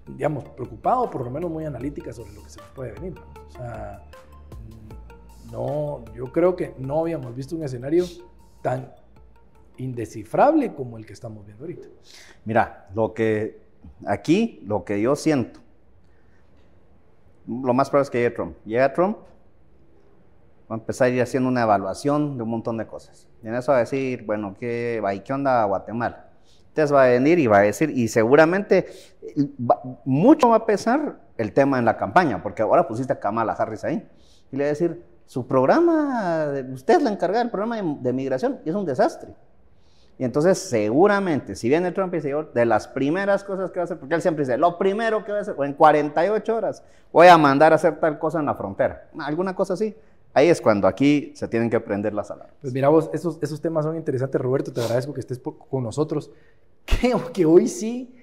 digamos, preocupado, por lo menos muy analítica sobre lo que se nos puede venir, ¿no? O sea, no, yo creo que no habíamos visto un escenario tan indescifrable como el que estamos viendo ahorita. Mira, lo que yo siento, lo más probable es que llegue Trump. Llega Trump, va a empezar a ir haciendo una evaluación de un montón de cosas. Y en eso va a decir, bueno, ¿qué onda Guatemala? Entonces va a venir y va a decir, y seguramente mucho va a pesar el tema en la campaña, porque ahora pusiste a Kamala Harris ahí. Y le va a decir, su programa, usted es la encargada del programa de migración, y es un desastre. Y entonces seguramente, si viene Trump y dice, de las primeras cosas que va a hacer, porque él siempre dice, lo primero que va a hacer, o en 48 horas, voy a mandar a hacer tal cosa en la frontera, alguna cosa así. Ahí es cuando aquí se tienen que prender las alarmas. Pues mira vos, esos temas son interesantes, Roberto, te agradezco que estés con nosotros. Creo que hoy sí,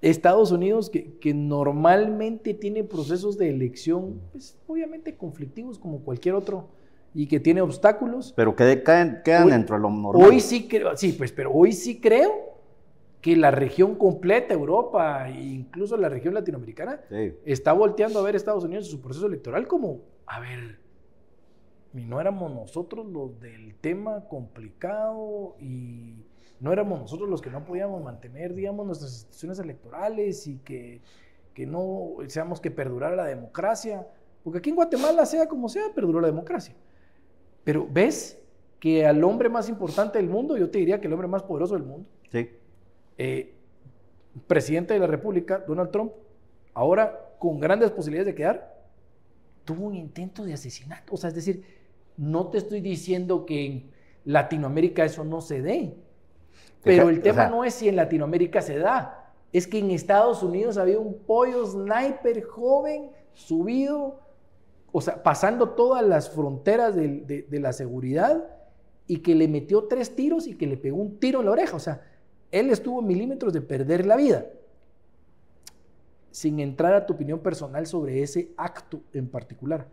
Estados Unidos, que normalmente tiene procesos de elección, pues obviamente conflictivos como cualquier otro, y que tiene obstáculos. Pero que quedan dentro de lo normal. Hoy sí creo, sí, pues, pero hoy sí creo que la región completa, Europa e incluso la región latinoamericana, sí, está volteando a ver a Estados Unidos en su proceso electoral como, a ver, y no éramos nosotros los del tema complicado y no éramos nosotros los que no podíamos mantener, digamos, nuestras instituciones electorales y que no seamos que perdurara la democracia, porque aquí en Guatemala, sea como sea, perduró la democracia. Pero ves que al hombre más importante del mundo, yo te diría que el hombre más poderoso del mundo, sí, presidente de la República, Donald Trump, ahora con grandes posibilidades de quedar, tuvo un intento de asesinato. O sea, es decir, no te estoy diciendo que en Latinoamérica eso no se dé, pero el tema no es si en Latinoamérica se da, es que en Estados Unidos había un pollo sniper joven subido, o sea, pasando todas las fronteras de la seguridad y que le metió 3 tiros y que le pegó un tiro en la oreja. O sea, él estuvo en milímetros de perder la vida. Sin entrar a tu opinión personal sobre ese acto en particular,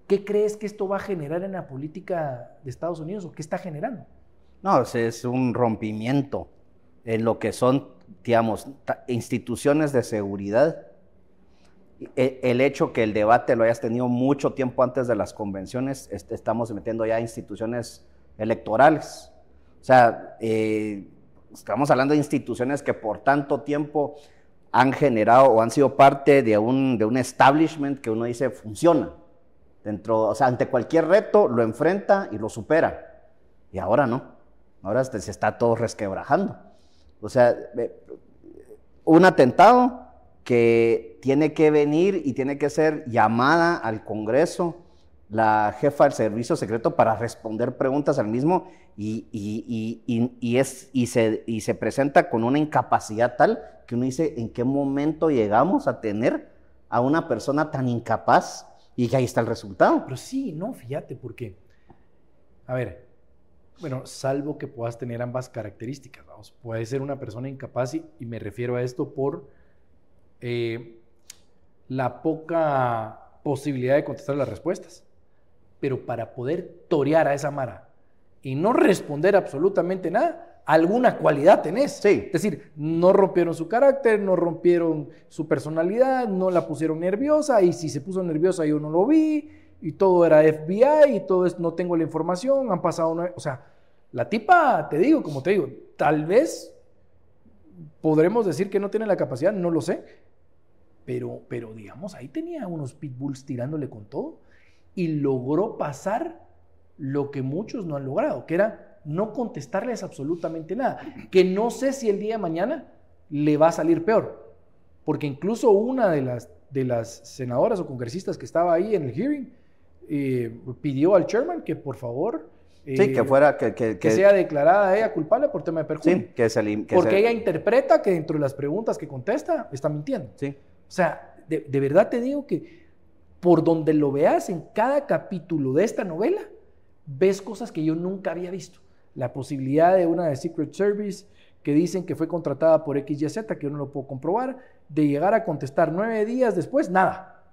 ¿qué crees que esto va a generar en la política de Estados Unidos o qué está generando? No, es un rompimiento en lo que son, digamos, instituciones de seguridad. El hecho que el debate lo hayas tenido mucho tiempo antes de las convenciones, estamos metiendo ya instituciones electorales. O sea, estamos hablando de instituciones que por tanto tiempo han generado o han sido parte de un establishment que uno dice funciona. O sea, ante cualquier reto lo enfrenta y lo supera. Y ahora no. Ahora se está todo resquebrajando. O sea, un atentado que tiene que venir y tiene que ser llamada al Congreso la jefa del servicio secreto para responder preguntas al mismo y se presenta con una incapacidad tal que uno dice, ¿en qué momento llegamos a tener a una persona tan incapaz? Y que ahí está el resultado. Pero sí, no, fíjate, porque, a ver, bueno, salvo que puedas tener ambas características, vamos, puede ser una persona incapaz y me refiero a esto por la poca posibilidad de contestar las respuestas, pero para poder torear a esa mara y no responder absolutamente nada, alguna cualidad tenés. Sí. Es decir, no rompieron su carácter, no rompieron su personalidad, no la pusieron nerviosa, y si se puso nerviosa yo no lo vi, y todo era FBI, y todo es, no tengo la información, han pasado, o sea, la tipa, te digo, como te digo, tal vez podremos decir que no tiene la capacidad, no lo sé, pero digamos, ahí tenía unos pitbulls tirándole con todo, y logró pasar lo que muchos no han logrado, que era no contestarles absolutamente nada, que no sé si el día de mañana le va a salir peor, porque incluso una de las senadoras o congresistas que estaba ahí en el hearing pidió al chairman que por favor sí, que fuera que sea declarada ella culpable por tema de perjuicio, sí, porque ella interpreta que dentro de las preguntas que contesta está mintiendo. Sí. O sea, de verdad te digo que por donde lo veas en cada capítulo de esta novela ves cosas que yo nunca había visto. La posibilidad de una de Secret Service que dicen que fue contratada por XYZ, que yo no lo puedo comprobar, de llegar a contestar 9 días después, nada.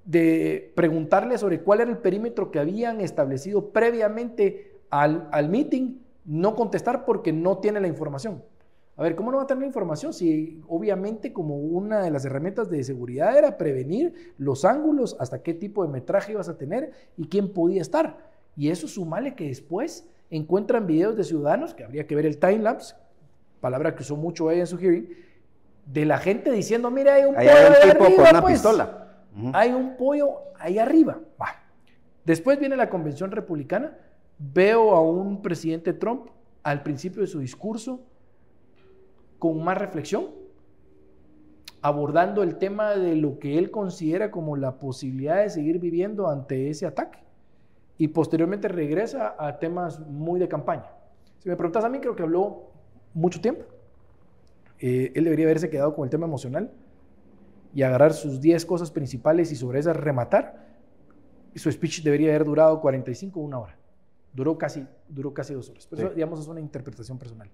De preguntarle sobre cuál era el perímetro que habían establecido previamente al meeting, no contestar porque no tiene la información. A ver, ¿cómo no va a tener la información? Si obviamente como una de las herramientas de seguridad era prevenir los ángulos, hasta qué tipo de metraje ibas a tener y quién podía estar. Y eso sumale que después encuentran videos de ciudadanos, que habría que ver el timelapse, palabra que usó mucho ella en su hearing, de la gente diciendo, mira, hay un pollo ahí tipo arriba, con una pues. pistola. Hay un pollo ahí arriba. Va. Después viene la convención republicana, veo a un presidente Trump al principio de su discurso con más reflexión, abordando el tema de lo que él considera como la posibilidad de seguir viviendo ante ese ataque. Y posteriormente regresa a temas muy de campaña. Si me preguntas a mí, creo que habló mucho tiempo. Él debería haberse quedado con el tema emocional y agarrar sus 10 cosas principales y sobre esas rematar. Su speech debería haber durado 45 o 1 hora. Duró casi 2 horas. Pero eso, digamos, es una interpretación personal.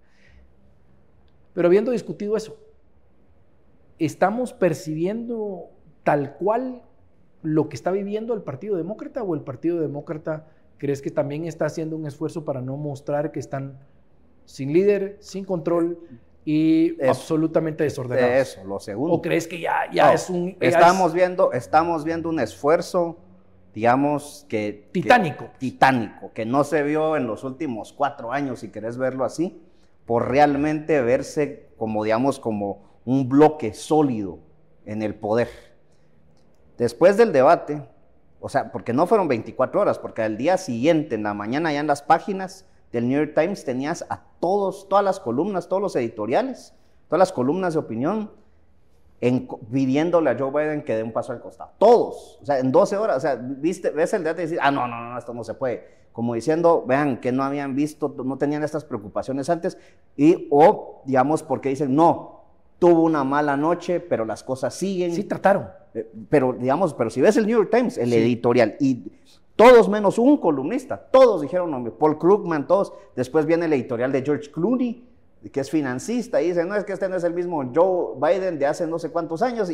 Pero habiendo discutido eso, ¿estamos percibiendo tal cual lo que está viviendo el Partido Demócrata o el Partido Demócrata crees que también está haciendo un esfuerzo para no mostrar que están sin líder, sin control y absolutamente desordenados? Eso, lo segundo. ¿O crees que ya no, es un... Estamos viendo un esfuerzo, digamos, titánico. Titánico, que no se vio en los últimos 4 años, si querés verlo así, por realmente verse como, digamos, como un bloque sólido en el poder. Después del debate, o sea, porque no fueron 24 horas, porque al día siguiente, en la mañana, ya en las páginas del New York Times, tenías a todas las columnas, todos los editoriales, todas las columnas de opinión, pidiéndole a Joe Biden que dé un paso al costado. Todos, o sea, en 12 horas, o sea, ves el debate y dices, no, esto no se puede. Como diciendo, vean, que no habían visto, no tenían estas preocupaciones antes, o digamos, porque dicen, no, tuvo una mala noche, pero las cosas siguen. Sí, trataron. Pero si ves el New York Times, el editorial, y todos menos un columnista, todos dijeron nombre, Paul Krugman, todos. Después viene el editorial de George Clooney, que es financista, y dice, no, es que este no es el mismo Joe Biden de hace no sé cuántos años,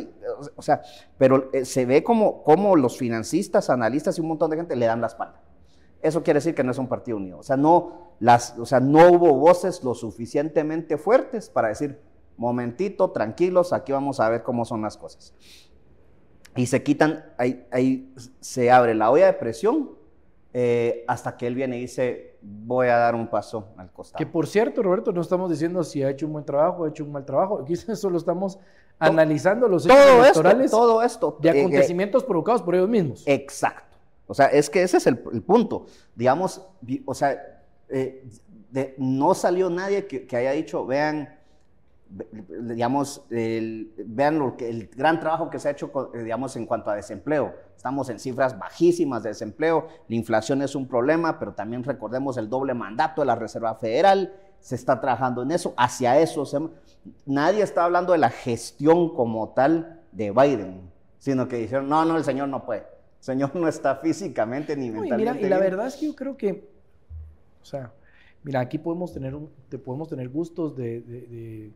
o sea, pero se ve como los financistas, analistas y un montón de gente le dan la espalda. Eso quiere decir que no es un partido unido. O sea, no hubo voces lo suficientemente fuertes para decir, momentito, tranquilos, aquí vamos a ver cómo son las cosas. Y se quitan, ahí se abre la olla de presión hasta que él viene y dice, voy a dar un paso al costado. Que por cierto, Roberto, no estamos diciendo si ha hecho un buen trabajo o ha hecho un mal trabajo. Aquí solo estamos analizando los hechos electorales todo esto, de acontecimientos provocados por ellos mismos. Exacto. O sea, es que ese es el punto. Digamos, o sea, no salió nadie que haya dicho, vean, digamos, vean el gran trabajo que se ha hecho, digamos, en cuanto a desempleo. Estamos en cifras bajísimas de desempleo, la inflación es un problema, pero también recordemos el doble mandato de la Reserva Federal, se está trabajando en eso, hacia eso. Nadie está hablando de la gestión como tal de Biden, sino que dijeron, no, el señor no puede. El señor no está físicamente ni mentalmente. Y la verdad es que yo creo que, o sea, mira, aquí podemos tener gustos de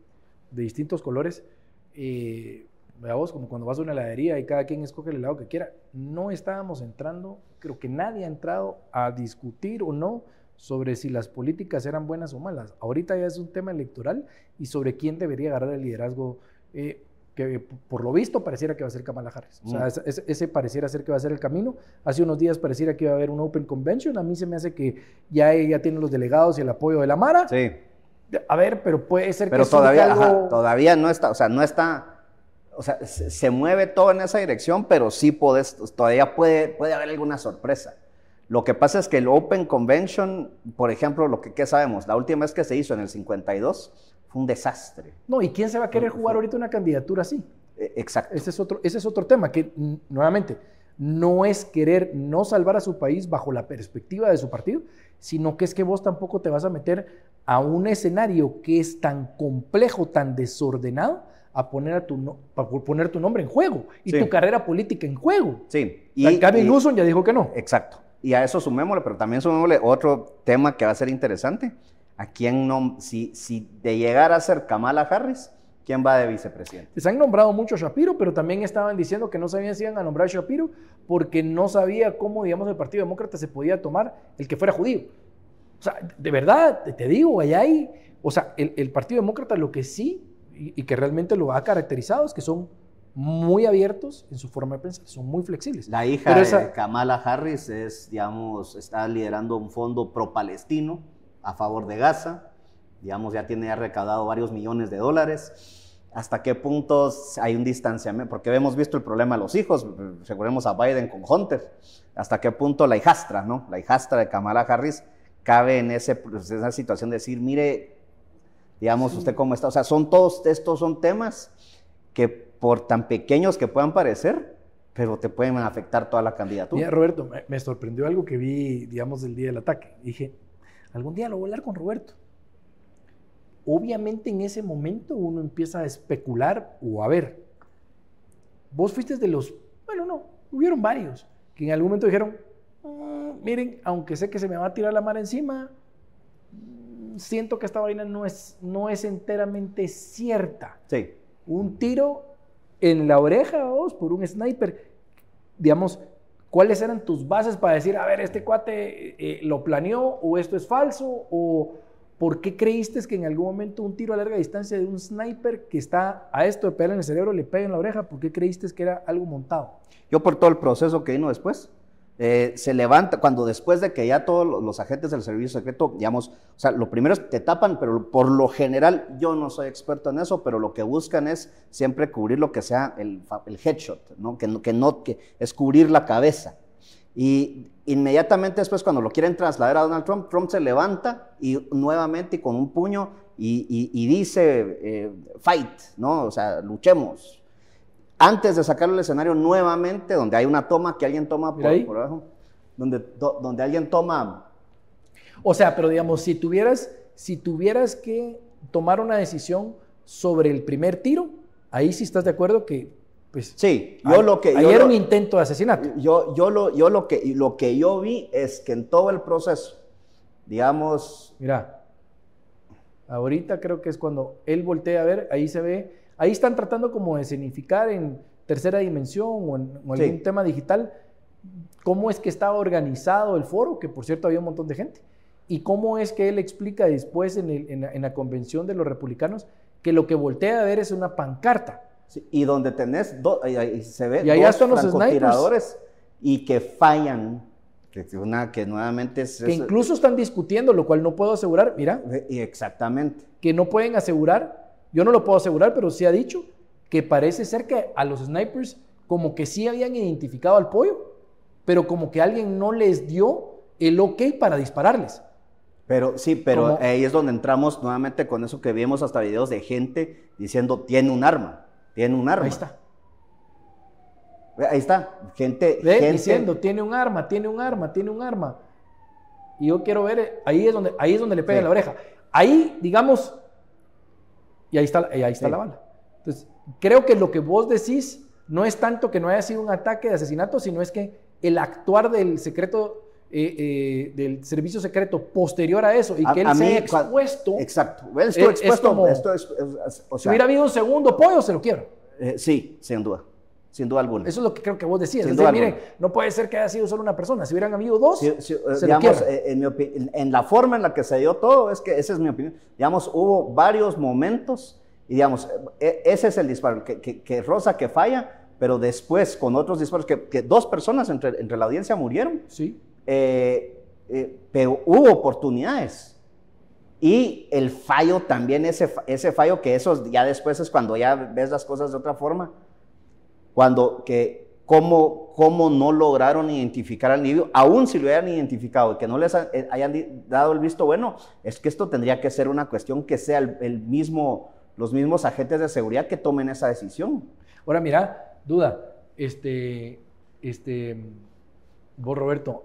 distintos colores. Veamos, como cuando vas a una heladería y cada quien escoge el helado que quiera. No estábamos entrando, creo que nadie ha entrado a discutir o no sobre si las políticas eran buenas o malas. Ahorita ya es un tema electoral y sobre quién debería agarrar el liderazgo, que por lo visto pareciera que va a ser Kamala Harris. O sea, ese pareciera ser que va a ser el camino. Hace unos días pareciera que iba a haber un Open Convention. A mí se me hace que ya ella tiene los delegados y el apoyo de la Mara. Sí. A ver, pero puede ser pero que todavía no está, o sea, se mueve todo en esa dirección, pero sí todavía puede haber alguna sorpresa. Lo que pasa es que el Open Convention, por ejemplo, ¿qué sabemos? La última vez que se hizo en el 52 fue un desastre. No, ¿y quién se va a querer jugar ahorita una candidatura así? Exacto. Ese es otro tema, que nuevamente no es querer no salvar a su país bajo la perspectiva de su partido, sino que es que vos tampoco te vas a meter a un escenario que es tan complejo, tan desordenado, a poner tu nombre en juego y tu carrera política en juego. Sí. Gavin Newsom ya dijo que no. Exacto. Y a eso sumémosle, pero también sumémosle otro tema que va a ser interesante. ¿A quién si de llegar a ser Kamala Harris, quién va de vicepresidente? Se han nombrado mucho a Shapiro, pero también estaban diciendo que no sabían si iban a nombrar a Shapiro porque no sabía cómo, digamos, el Partido Demócrata se podía tomar el que fuera judío. O sea, de verdad, te digo, allá hay, o sea, el Partido Demócrata lo que sí, y que realmente lo ha caracterizado, es que son muy abiertos en su forma de pensar, son muy flexibles. La hija de Kamala Harris es, digamos, está liderando un fondo pro-palestino a favor de Gaza, digamos, ya tiene recaudado varios millones de dólares. ¿Hasta qué punto hay un distanciamiento? Porque hemos visto el problema de los hijos, recordemos a Biden con Hunter. ¿Hasta qué punto la hijastra, ¿no? La hijastra de Kamala Harris cabe en esa situación de decir, mire, digamos, usted cómo está. O sea, todos estos son temas que por tan pequeños que puedan parecer, pero te pueden afectar toda la candidatura. Mira, Roberto, me sorprendió algo que vi, digamos, del día del ataque. Dije, algún día lo voy a hablar con Roberto. Obviamente en ese momento uno empieza a especular o a ver. Vos fuiste de los, bueno, no, hubieron varios que en algún momento dijeron, miren, aunque sé que se me va a tirar la mar encima, siento que esta vaina no es enteramente cierta. Sí. Un tiro en la oreja, vos, por un sniper. Digamos, ¿cuáles eran tus bases para decir, a ver, este cuate lo planeó o esto es falso? ¿O por qué creíste que en algún momento un tiro a larga distancia de un sniper que está a esto de pegarle en el cerebro le pega en la oreja? ¿Por qué creíste que era algo montado? Yo por todo el proceso que vino después. Se levanta, cuando después de que ya todos los agentes del servicio secreto, digamos, o sea, lo primero es que te tapan, pero por lo general, yo no soy experto en eso, pero lo que buscan es siempre cubrir lo que sea el headshot, ¿no? Que es cubrir la cabeza. Y inmediatamente después, cuando lo quieren trasladar a Donald Trump, Trump se levanta y nuevamente con un puño y dice, fight, ¿no? O sea, luchemos. Antes de sacarlo al escenario nuevamente, donde hay una toma que alguien toma por abajo, donde alguien toma... O sea, pero digamos, si tuvieras que tomar una decisión sobre el primer tiro, ahí sí estás de acuerdo que, pues... Sí, era un intento de asesinato. Lo que yo vi es que en todo el proceso, digamos... Mira, ahorita creo que es cuando él voltea a ver, ahí se ve... Ahí están tratando como de escenificar en tercera dimensión o en algún tema digital cómo es que estaba organizado el foro, que por cierto había un montón de gente, y cómo es que él explica después en la convención de los republicanos que lo que voltea a ver es una pancarta. Sí, y donde tenés, ahí se ve y allá están los francotiradores y que fallan, que nuevamente es... Que incluso están discutiendo, lo cual no puedo asegurar, mira. Exactamente. Que no pueden asegurar. Yo no lo puedo asegurar, pero sí ha dicho que parece ser que a los snipers como que sí habían identificado al pollo, pero como que alguien no les dio el ok para dispararles. Pero sí, pero ahí es donde entramos nuevamente con eso que vimos hasta videos de gente diciendo, tiene un arma. Ahí está. Ahí está, gente diciendo, tiene un arma. Y yo quiero ver, ahí es donde le pega en la oreja. Ahí, digamos... Y ahí está la bala. Entonces, creo que lo que vos decís no es tanto que no haya sido un ataque de asesinato, sino es que el actuar del secreto, del servicio secreto posterior a eso y que él se haya expuesto. Exacto. Él estuvo expuesto. Si hubiera habido un segundo pollo, se lo quiero. Sí, sin duda alguna. Eso es lo que creo que vos decías. Es decir, miren, no puede ser que haya sido solo una persona. Si hubieran habido dos, digamos, en la forma en la que se dio todo, es que esa es mi opinión. Digamos, hubo varios momentos y digamos, ese es el disparo, que rosa, que falla, pero después con otros disparos, que dos personas entre la audiencia murieron. Sí. Pero hubo oportunidades. Y el fallo también, ese fallo que eso ya después es cuando ya ves las cosas de otra forma. Cómo no lograron identificar al niño, aún si lo hubieran identificado y que no les hayan dado el visto bueno, es que esto tendría que ser una cuestión que sea los mismos agentes de seguridad que tomen esa decisión. Ahora mira, duda, vos Roberto,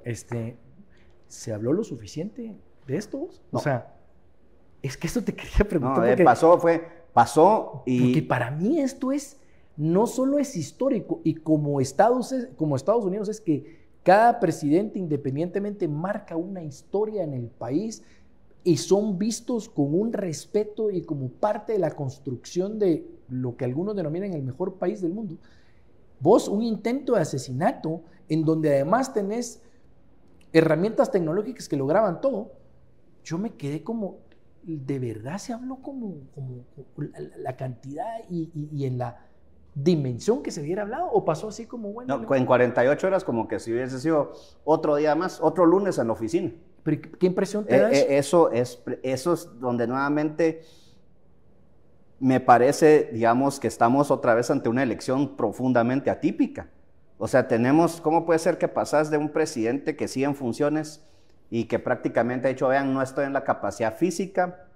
¿se habló lo suficiente de esto? No. O sea, es que esto te quería preguntar. No, pasó y... Porque para mí esto no solo es histórico, y como Estados Unidos es que cada presidente independientemente marca una historia en el país y son vistos con un respeto y como parte de la construcción de lo que algunos denominan el mejor país del mundo. Vos, un intento de asesinato en donde además tenés herramientas tecnológicas que lo graban todo, yo me quedé como, de verdad se habló como la cantidad y en la dimensión que se hubiera hablado, o pasó así como, bueno. No, en 48 horas como que si hubiese sido otro día más, otro lunes en la oficina. Pero ¿qué impresión te da eso? Eso es donde nuevamente me parece, digamos, que estamos otra vez ante una elección profundamente atípica. O sea, ¿cómo puede ser que pasas de un presidente que sigue en funciones y que prácticamente ha dicho, vean, no estoy en la capacidad física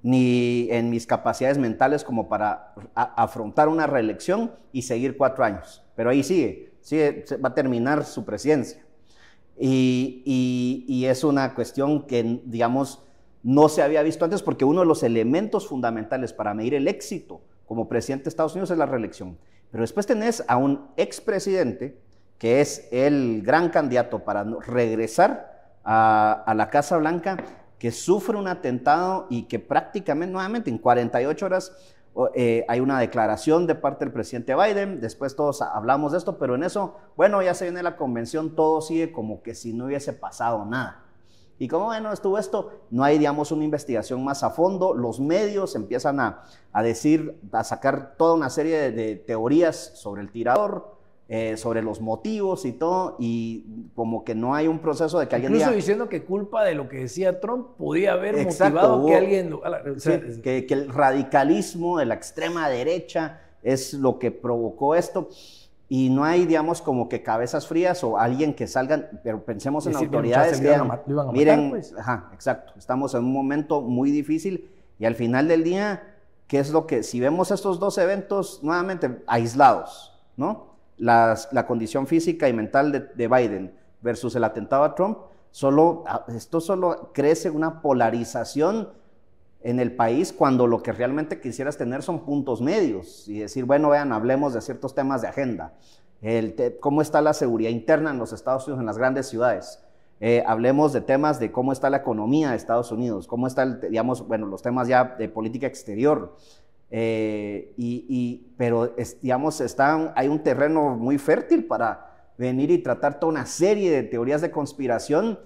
ni en mis capacidades mentales como para afrontar una reelección y seguir 4 años? Pero ahí sigue, va a terminar su presidencia. Y es una cuestión que, digamos, no se había visto antes, porque uno de los elementos fundamentales para medir el éxito como presidente de Estados Unidos es la reelección. Pero después tenés a un expresidente que es el gran candidato para regresar a la Casa Blanca, que sufre un atentado y que prácticamente, nuevamente, en 48 horas hay una declaración de parte del presidente Biden. Después todos hablamos de esto, pero en eso, bueno, ya se viene la convención, todo sigue como que si no hubiese pasado nada. Y como, bueno, estuvo esto, no hay, digamos, una investigación más a fondo. Los medios empiezan a sacar toda una serie de teorías sobre el tirador, sobre los motivos y todo, y como que no hay un proceso de que alguien incluso diga, diciendo que culpa de lo que decía Trump podía haber motivado que alguien... Sí, que el radicalismo de la extrema derecha es lo que provocó esto. Y no hay, digamos, como que cabezas frías o alguien que salgan, pero pensemos en autoridades que miren, pues. Ajá, exacto, estamos en un momento muy difícil y al final del día, ¿qué es lo que, si vemos estos dos eventos nuevamente aislados, ¿no? La condición física y mental de Biden versus el atentado a Trump, esto solo crece una polarización en el país, cuando lo que realmente quisieras tener son puntos medios y decir, bueno, vean, hablemos de ciertos temas de agenda. Cómo está la seguridad interna en los Estados Unidos, en las grandes ciudades. Hablemos de temas de cómo está la economía de Estados Unidos, cómo está, digamos, bueno, los temas ya de política exterior. Pero, digamos, hay un terreno muy fértil para venir y tratar toda una serie de teorías de conspiración.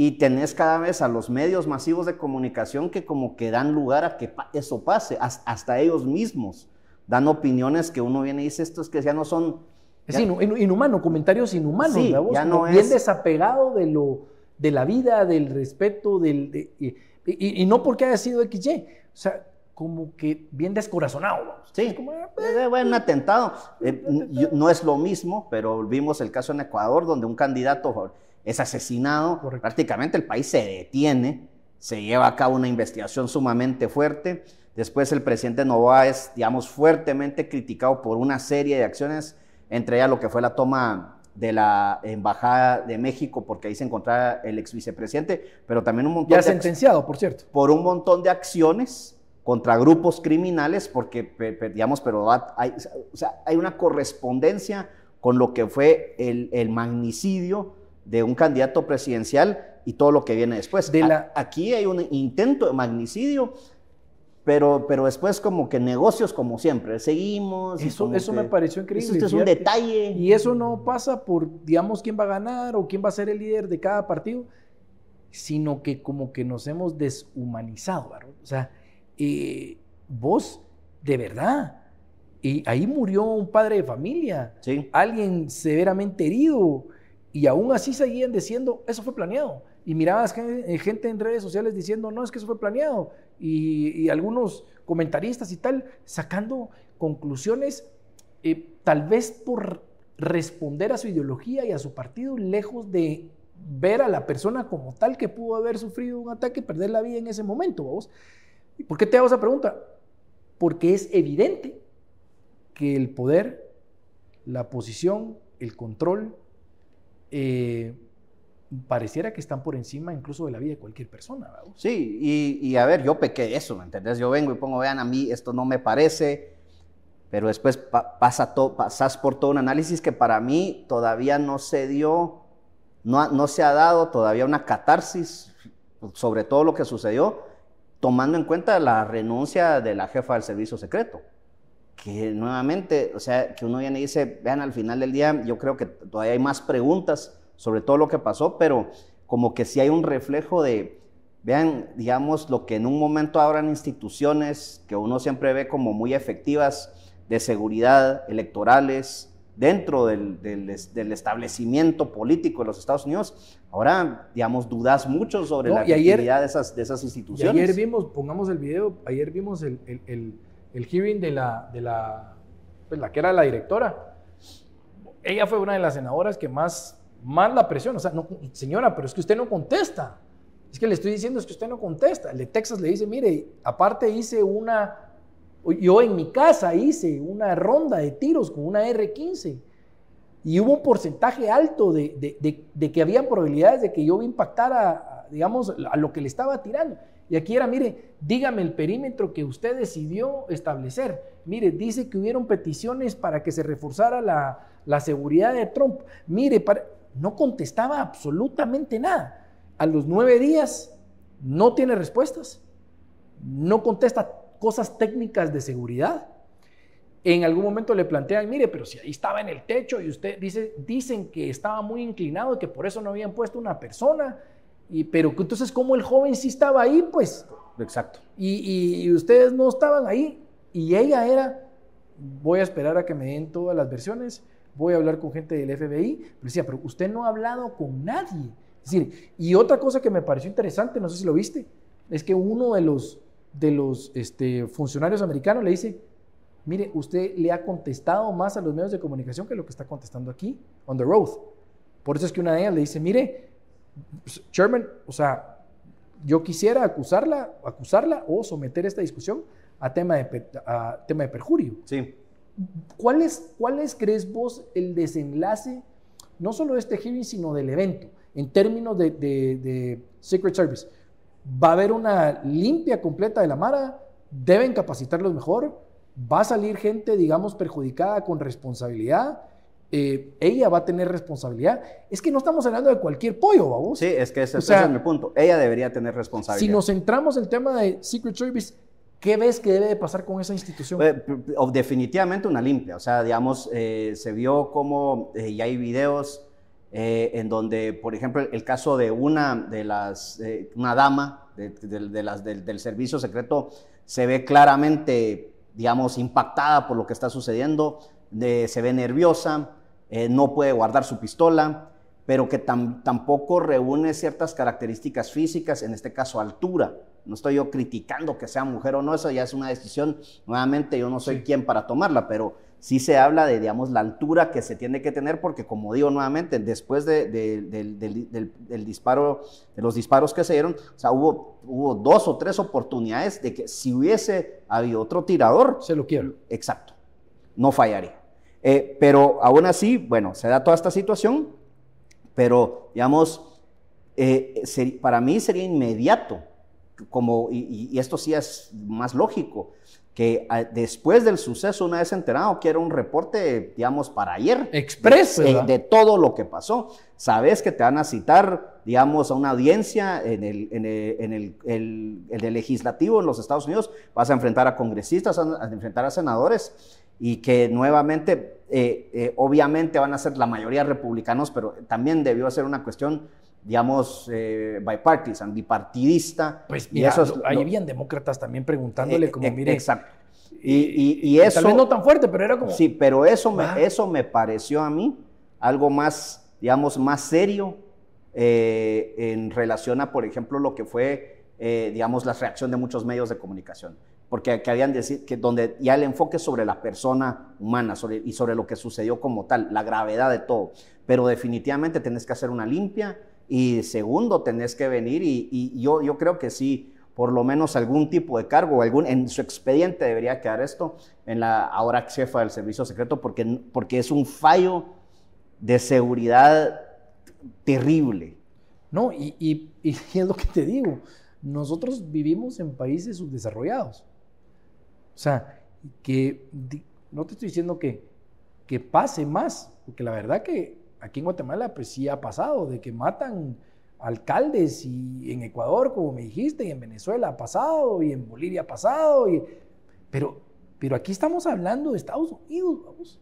Y tenés cada vez a los medios masivos de comunicación que como que dan lugar a que eso pase, hasta ellos mismos dan opiniones que uno viene y dice, estos que ya no son... Es inhumano, comentarios inhumanos, sí, ¿verdad? Ya no bien desapegado de la vida, del respeto, y no porque haya sido XY, o sea, como que bien descorazonado, vamos. Sí, como, bueno, un atentado. No es lo mismo, pero vimos el caso en Ecuador, donde un candidato es asesinado. Correcto. Prácticamente el país se detiene, se lleva a cabo una investigación sumamente fuerte. Después el presidente Noboa es, digamos, fuertemente criticado por una serie de acciones, entre ellas lo que fue la toma de la Embajada de México, porque ahí se encontraba el ex vicepresidente, pero también un montón ya sentenciado, por cierto. Por un montón de acciones contra grupos criminales, porque, digamos, pero hay una correspondencia con lo que fue el magnicidio de un candidato presidencial y todo lo que viene después. Aquí hay un intento de magnicidio, pero después como que negocios como siempre, seguimos. Eso me pareció increíble. Esto es un detalle. Y eso no pasa por, digamos, quién va a ganar o quién va a ser el líder de cada partido, sino que como que nos hemos deshumanizado, ¿verdad? O sea, vos, de verdad, y ahí murió un padre de familia, sí. Alguien severamente herido, y aún así seguían diciendo, eso fue planeado. Y mirabas gente en redes sociales diciendo, no, es que eso fue planeado. Y algunos comentaristas y tal, sacando conclusiones, tal vez por responder a su ideología y a su partido, lejos de ver a la persona como tal que pudo haber sufrido un ataque y perder la vida en ese momento, ¿vos? ¿Por qué te hago esa pregunta? Porque es evidente que el poder, la posición, el control, pareciera que están por encima incluso de la vida de cualquier persona, ¿verdad? Sí, y a ver, yo pequé eso, ¿me entendés? Yo vengo y pongo, vean, a mí esto no me parece, pero después pasas por todo un análisis que para mí todavía no se dio, no se ha dado todavía una catarsis sobre todo lo que sucedió, tomando en cuenta la renuncia de la jefa del servicio secreto. Que nuevamente, o sea, que uno viene y dice, vean, al final del día, yo creo que todavía hay más preguntas sobre todo lo que pasó, pero como que sí hay un reflejo de vean, digamos, lo que en un momento ahora en instituciones que uno siempre ve como muy efectivas de seguridad, electorales, dentro del establecimiento político de los Estados Unidos, ahora, digamos, dudas mucho sobre la efectividad de esas instituciones. Y ayer vimos, pongamos el video, ayer vimos el hearing de pues, la que era la directora. Ella fue una de las senadoras que más la presión. O sea, no, señora, pero es que usted no contesta. Es que le estoy diciendo, es que usted no contesta. El de Texas le dice, mire, aparte yo en mi casa hice una ronda de tiros con una R-15 y hubo un porcentaje alto de que había probabilidades de que yo impactara, digamos, a lo que le estaba tirando. Y aquí era, mire, dígame el perímetro que usted decidió establecer. Mire, dice que hubieron peticiones para que se reforzara la seguridad de Trump. Mire, no contestaba absolutamente nada. A los 9 días no tiene respuestas, no contesta cosas técnicas de seguridad. En algún momento le plantean, mire, pero si ahí estaba en el techo y usted dicen que estaba muy inclinado y que por eso no habían puesto una persona. Pero entonces, ¿cómo el joven sí estaba ahí? Pues. Exacto. Y ustedes no estaban ahí. Y ella era, voy a esperar a que me den todas las versiones, voy a hablar con gente del FBI. Pero decía, pero usted no ha hablado con nadie. Es decir, y otra cosa que me pareció interesante, no sé si lo viste, es que uno de los funcionarios americanos le dice, mire, usted le ha contestado más a los medios de comunicación que lo que está contestando aquí, on the road. Por eso es que una de ellas le dice, mire, Chairman, o sea, yo quisiera acusarla o someter esta discusión a tema de perjurio. Sí. ¿Cuál es, crees vos, el desenlace, no solo de este hearing, sino del evento, en términos de Secret Service? ¿Va a haber una limpia completa de la Mara? ¿Deben capacitarlos mejor? ¿Va a salir gente, digamos, perjudicada con responsabilidad? Ella va a tener responsabilidad. Es que no estamos hablando de cualquier pollo, ¿vamos? Sí, es que ese es mi punto. Ella debería tener responsabilidad. Si nos centramos en el tema de Secret Service, ¿qué ves que debe de pasar con esa institución? Definitivamente una limpia. O sea, digamos, se vio como ya hay videos en donde, por ejemplo, el caso de una dama del servicio secreto se ve claramente, digamos, impactada por lo que está sucediendo, se ve nerviosa, no puede guardar su pistola, pero que tampoco reúne ciertas características físicas, en este caso altura. No estoy yo criticando que sea mujer o no, eso ya es una decisión, nuevamente yo no soy quien para tomarla, pero sí se habla de, digamos, la altura que se tiene que tener, porque como digo nuevamente, después del disparo, de los disparos que se dieron, o sea, hubo 2 o 3 oportunidades de que si hubiese habido otro tirador, se lo quiero. Exacto, no fallaría. Pero aún así, bueno, se da toda esta situación, pero digamos, para mí sería inmediato, y esto sí es más lógico, que después del suceso, una vez enterado, quiero un reporte, digamos, para ayer. Expreso. De todo lo que pasó. Sabes que te van a citar, digamos, a una audiencia en el legislativo en los Estados Unidos, vas a enfrentar a congresistas, a enfrentar a senadores, y que nuevamente, obviamente van a ser la mayoría republicanos, pero también debió ser una cuestión, digamos, bipartisan, bipartidista. Pues mira, ahí habían demócratas también preguntándole como, mire... Exacto. Y eso... Tal vez no tan fuerte, pero era como... Sí, pero eso me pareció a mí algo más, digamos, más serio en relación a, por ejemplo, lo que fue, digamos, la reacción de muchos medios de comunicación. Porque que habían decir que donde ya el enfoque es sobre la persona humana y sobre lo que sucedió como tal, la gravedad de todo. Pero definitivamente tenés que hacer una limpia. Y segundo, tenés que venir y yo creo que sí, por lo menos algún tipo de cargo, en su expediente debería quedar esto, en la ahora jefa del servicio secreto, porque es un fallo de seguridad terrible. No, y es lo que te digo, nosotros vivimos en países subdesarrollados. O sea, que no te estoy diciendo que pase más, porque la verdad que aquí en Guatemala pues sí ha pasado, de que matan alcaldes, y en Ecuador, como me dijiste, y en Venezuela ha pasado, y en Bolivia ha pasado, pero aquí estamos hablando de Estados Unidos, vamos,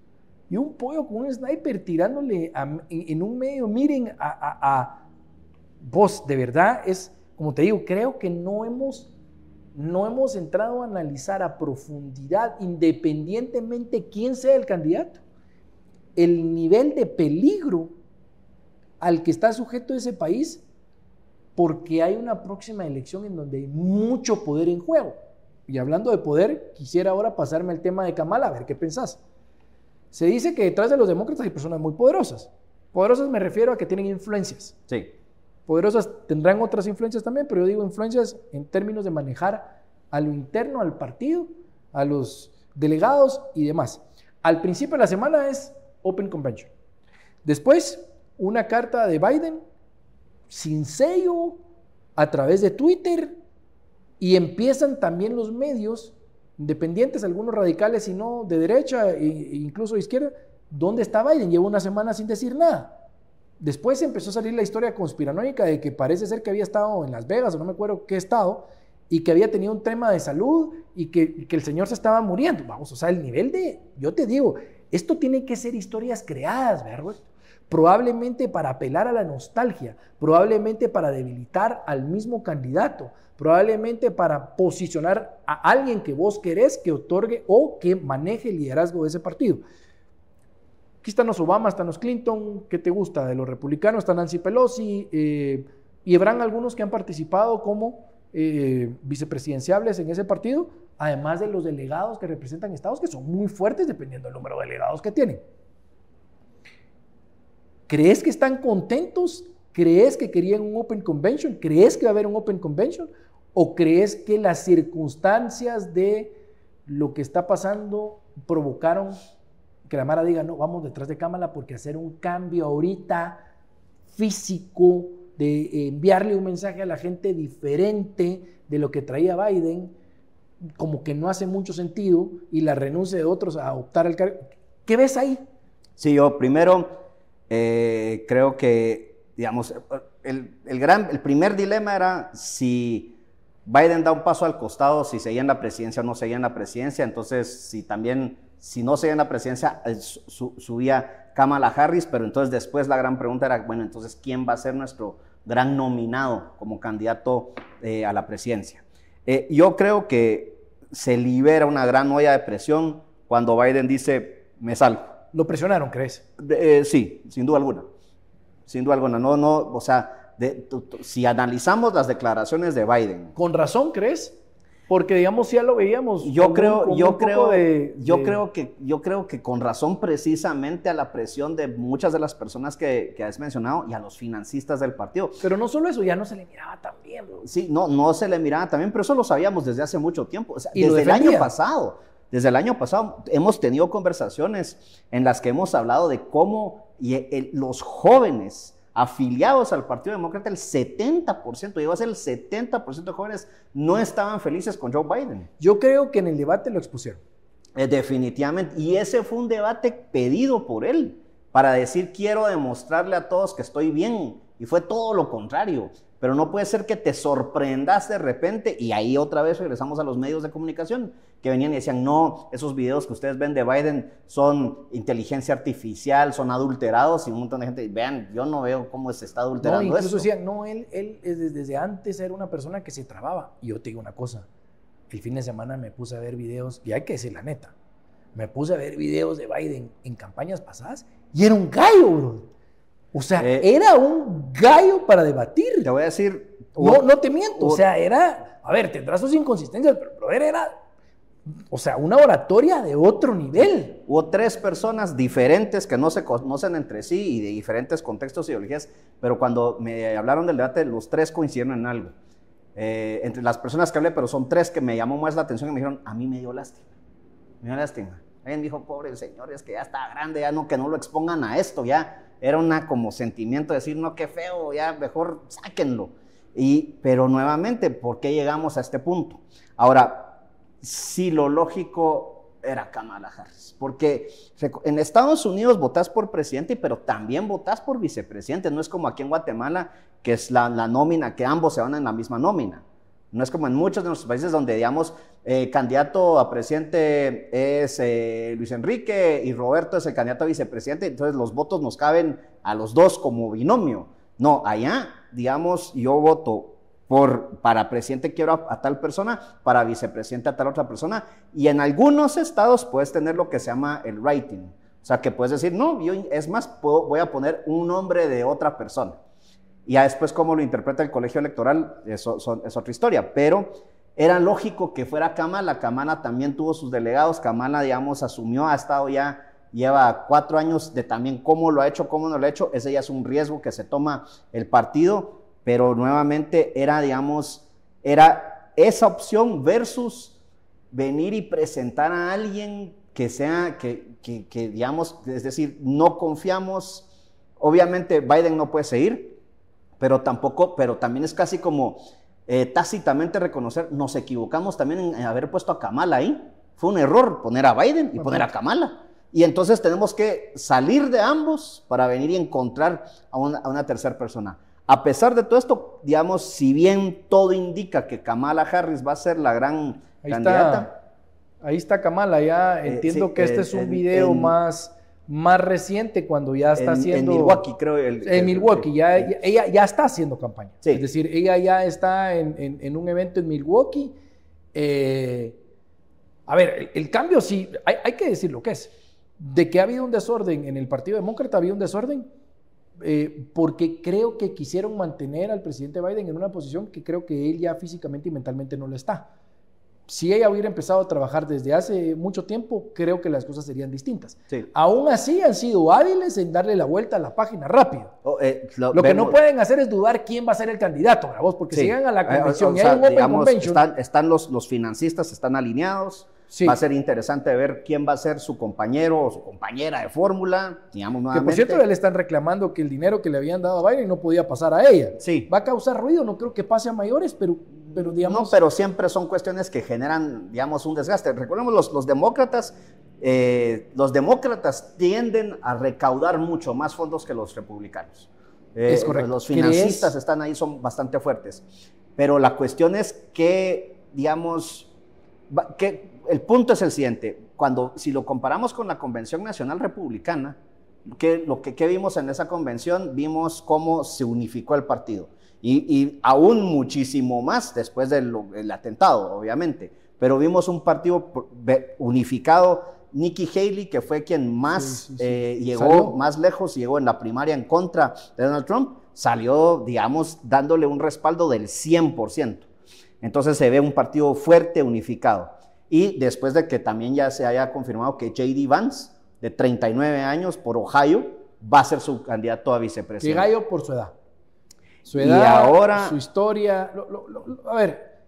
y un pollo con un sniper tirándole en un medio. Miren, vos, de verdad, como te digo, creo que no hemos entrado a analizar a profundidad, independientemente quién sea el candidato, el nivel de peligro al que está sujeto ese país, porque hay una próxima elección en donde hay mucho poder en juego. Y hablando de poder, quisiera ahora pasarme al tema de Kamala, a ver qué pensás. Se dice que detrás de los demócratas hay personas muy poderosas. Poderosas me refiero a que tienen influencias. Sí. Poderosas tendrán otras influencias también, pero yo digo influencias en términos de manejar a lo interno, al partido, a los delegados y demás. Al principio de la semana es Open Convention. Después, una carta de Biden sin sello a través de Twitter, y empiezan también los medios independientes, algunos radicales y no de derecha e incluso de izquierda. ¿Dónde está Biden? Lleva una semana sin decir nada. Después empezó a salir la historia conspiranoica de que parece ser que había estado en Las Vegas o no me acuerdo qué estado, y que había tenido un tema de salud y que el señor se estaba muriendo. Vamos, o sea, el nivel de, yo te digo, esto tiene que ser historias creadas, ¿verdad? Probablemente para apelar a la nostalgia, probablemente para debilitar al mismo candidato, probablemente para posicionar a alguien que vos querés que otorgue o que maneje el liderazgo de ese partido. Aquí están los Obama, están los Clinton. ¿Qué te gusta? De los republicanos está Nancy Pelosi, y habrán algunos que han participado como vicepresidenciables en ese partido, además de los delegados que representan estados que son muy fuertes dependiendo del número de delegados que tienen. ¿Crees que están contentos? ¿Crees que querían un Open Convention? ¿Crees que va a haber un Open Convention? ¿O crees que las circunstancias de lo que está pasando provocaron que la Mara diga, no, vamos detrás de Kamala porque hacer un cambio ahorita físico, de enviarle un mensaje a la gente diferente de lo que traía Biden, como que no hace mucho sentido, y la renuncia de otros a optar al cargo? ¿Qué ves ahí? Sí, yo primero creo que, digamos, el primer dilema era si Biden da un paso al costado, si seguía en la presidencia o no seguía en la presidencia. Entonces, si no seguía en la presidencia, subía Kamala Harris, pero entonces después la gran pregunta era, bueno, entonces, ¿quién va a ser nuestro gran nominado como candidato a la presidencia? Yo creo que se libera una gran olla de presión cuando Biden dice, me salgo. ¿Lo presionaron, crees? Sí, sin duda alguna. Sin duda alguna. No, o sea, si analizamos las declaraciones de Biden. ¿Con razón, crees? Porque, digamos, ya lo veíamos. Yo creo que con razón, precisamente a la presión de muchas de las personas que has mencionado y a los financistas del partido. Pero no solo eso, ya no se le miraba tan bien, bro. Sí, no se le miraba tan bien, pero eso lo sabíamos desde hace mucho tiempo. O sea, desde el año pasado hemos tenido conversaciones en las que hemos hablado de cómo los jóvenes afiliados al Partido Demócrata, el 70%, llegó a ser el 70% de jóvenes, no estaban felices con Joe Biden. Yo creo que en el debate lo expusieron. Definitivamente, y ese fue un debate pedido por él, para decir, quiero demostrarle a todos que estoy bien, y fue todo lo contrario. Pero no puede ser que te sorprendas de repente, y ahí otra vez regresamos a los medios de comunicación, que venían y decían, no, esos videos que ustedes ven de Biden son inteligencia artificial, son adulterados, y un montón de gente, vean, yo no veo cómo se está adulterando esto. No, incluso decían, no, él desde antes era una persona que se trababa. Y yo te digo una cosa, el fin de semana me puse a ver videos, y hay que decir la neta, me puse a ver videos de Biden en campañas pasadas, y era un gallo, bro. O sea, era un gallo para debatir. Te voy a decir... No te miento. O sea, era... A ver, tendrá sus inconsistencias, pero era... O sea, una oratoria de otro nivel. Hubo 3 personas diferentes que no se conocen entre sí y de diferentes contextos y ideologías, pero cuando me hablaron del debate, los 3 coincidieron en algo. Entre las personas que hablé, pero son 3 que me llamó más la atención y me dijeron, a mí me dio lástima. Me dio lástima. Alguien dijo, pobre el señor, es que ya está grande, ya no, que no lo expongan a esto, ya... Era una como sentimiento de decir, no, qué feo, ya mejor sáquenlo. Pero nuevamente, ¿por qué llegamos a este punto? Ahora, sí, lo lógico era Kamala Harris, porque en Estados Unidos votás por presidente, pero también votás por vicepresidente. No es como aquí en Guatemala, que es la nómina, que ambos se van en la misma nómina. No es como en muchos de nuestros países donde, digamos, candidato a presidente es Luis Enrique y Roberto es el candidato a vicepresidente, entonces los votos nos caben a los dos como binomio. No, allá, digamos, yo voto para presidente quiero a tal persona, para vicepresidente a tal otra persona, y en algunos estados puedes tener lo que se llama el writing, o sea, que puedes decir, no, es más, voy a poner un nombre de otra persona. Y ya después cómo lo interpreta el colegio electoral, es otra historia, pero era lógico que fuera Kamala. Kamala también tuvo sus delegados, Kamala, digamos, asumió, ha estado ya, lleva 4 años de también cómo lo ha hecho, cómo no lo ha hecho. Ese ya es un riesgo que se toma el partido, pero nuevamente era, digamos, era esa opción versus venir y presentar a alguien que sea, que digamos, es decir, no confiamos. Obviamente Biden no puede seguir, pero también es casi como tácitamente reconocer, nos equivocamos también en haber puesto a Kamala ahí. Fue un error poner a Biden y poner a Kamala. Y entonces tenemos que salir de ambos para venir y encontrar a una tercera persona. A pesar de todo esto, digamos, si bien todo indica que Kamala Harris va a ser la gran candidata. Ahí está Kamala, ya entiendo que este es un video más reciente, cuando ya está haciendo... En Milwaukee, creo. En Milwaukee, ella ya está haciendo campaña. Sí. Es decir, ella ya está en un evento en Milwaukee. A ver, el cambio sí, hay que decir lo que es. De que ha habido un desorden en el Partido Demócrata, había un desorden porque creo que quisieron mantener al presidente Biden en una posición que creo que él ya físicamente y mentalmente no lo está. Si ella hubiera empezado a trabajar desde hace mucho tiempo, creo que las cosas serían distintas. Sí. Aún así han sido hábiles en darle la vuelta a la página rápido. Lo que no pueden hacer es dudar quién va a ser el candidato, ¿verdad? Porque si llegan a la convención y hay un open convention... Están los financistas, están alineados. Sí. Va a ser interesante ver quién va a ser su compañero o su compañera de fórmula. Digamos, nuevamente. Que por cierto, ya le están reclamando que el dinero que le habían dado a Biden no podía pasar a ella. Sí. Va a causar ruido, no creo que pase a mayores, pero digamos... No, pero siempre son cuestiones que generan, digamos, un desgaste. Recordemos, los demócratas tienden a recaudar mucho más fondos que los republicanos. Es correcto. Los financistas están ahí, son bastante fuertes. Pero la cuestión es que, digamos, el punto es el siguiente. Si lo comparamos con la Convención Nacional Republicana, ¿qué vimos en esa convención? Vimos cómo se unificó el partido. Y aún muchísimo más después del atentado, obviamente. Pero vimos un partido unificado. Nikki Haley, que fue quien más llegó más llegó en la primaria en contra de Donald Trump, salió, digamos, dándole un respaldo del 100%. Entonces se ve un partido fuerte, unificado. Y después de que también ya se haya confirmado que J.D. Vance, de 39 años, por Ohio, va a ser su candidato a vicepresidente. Y Gallo por su edad. Su edad, y ahora, su historia. A ver,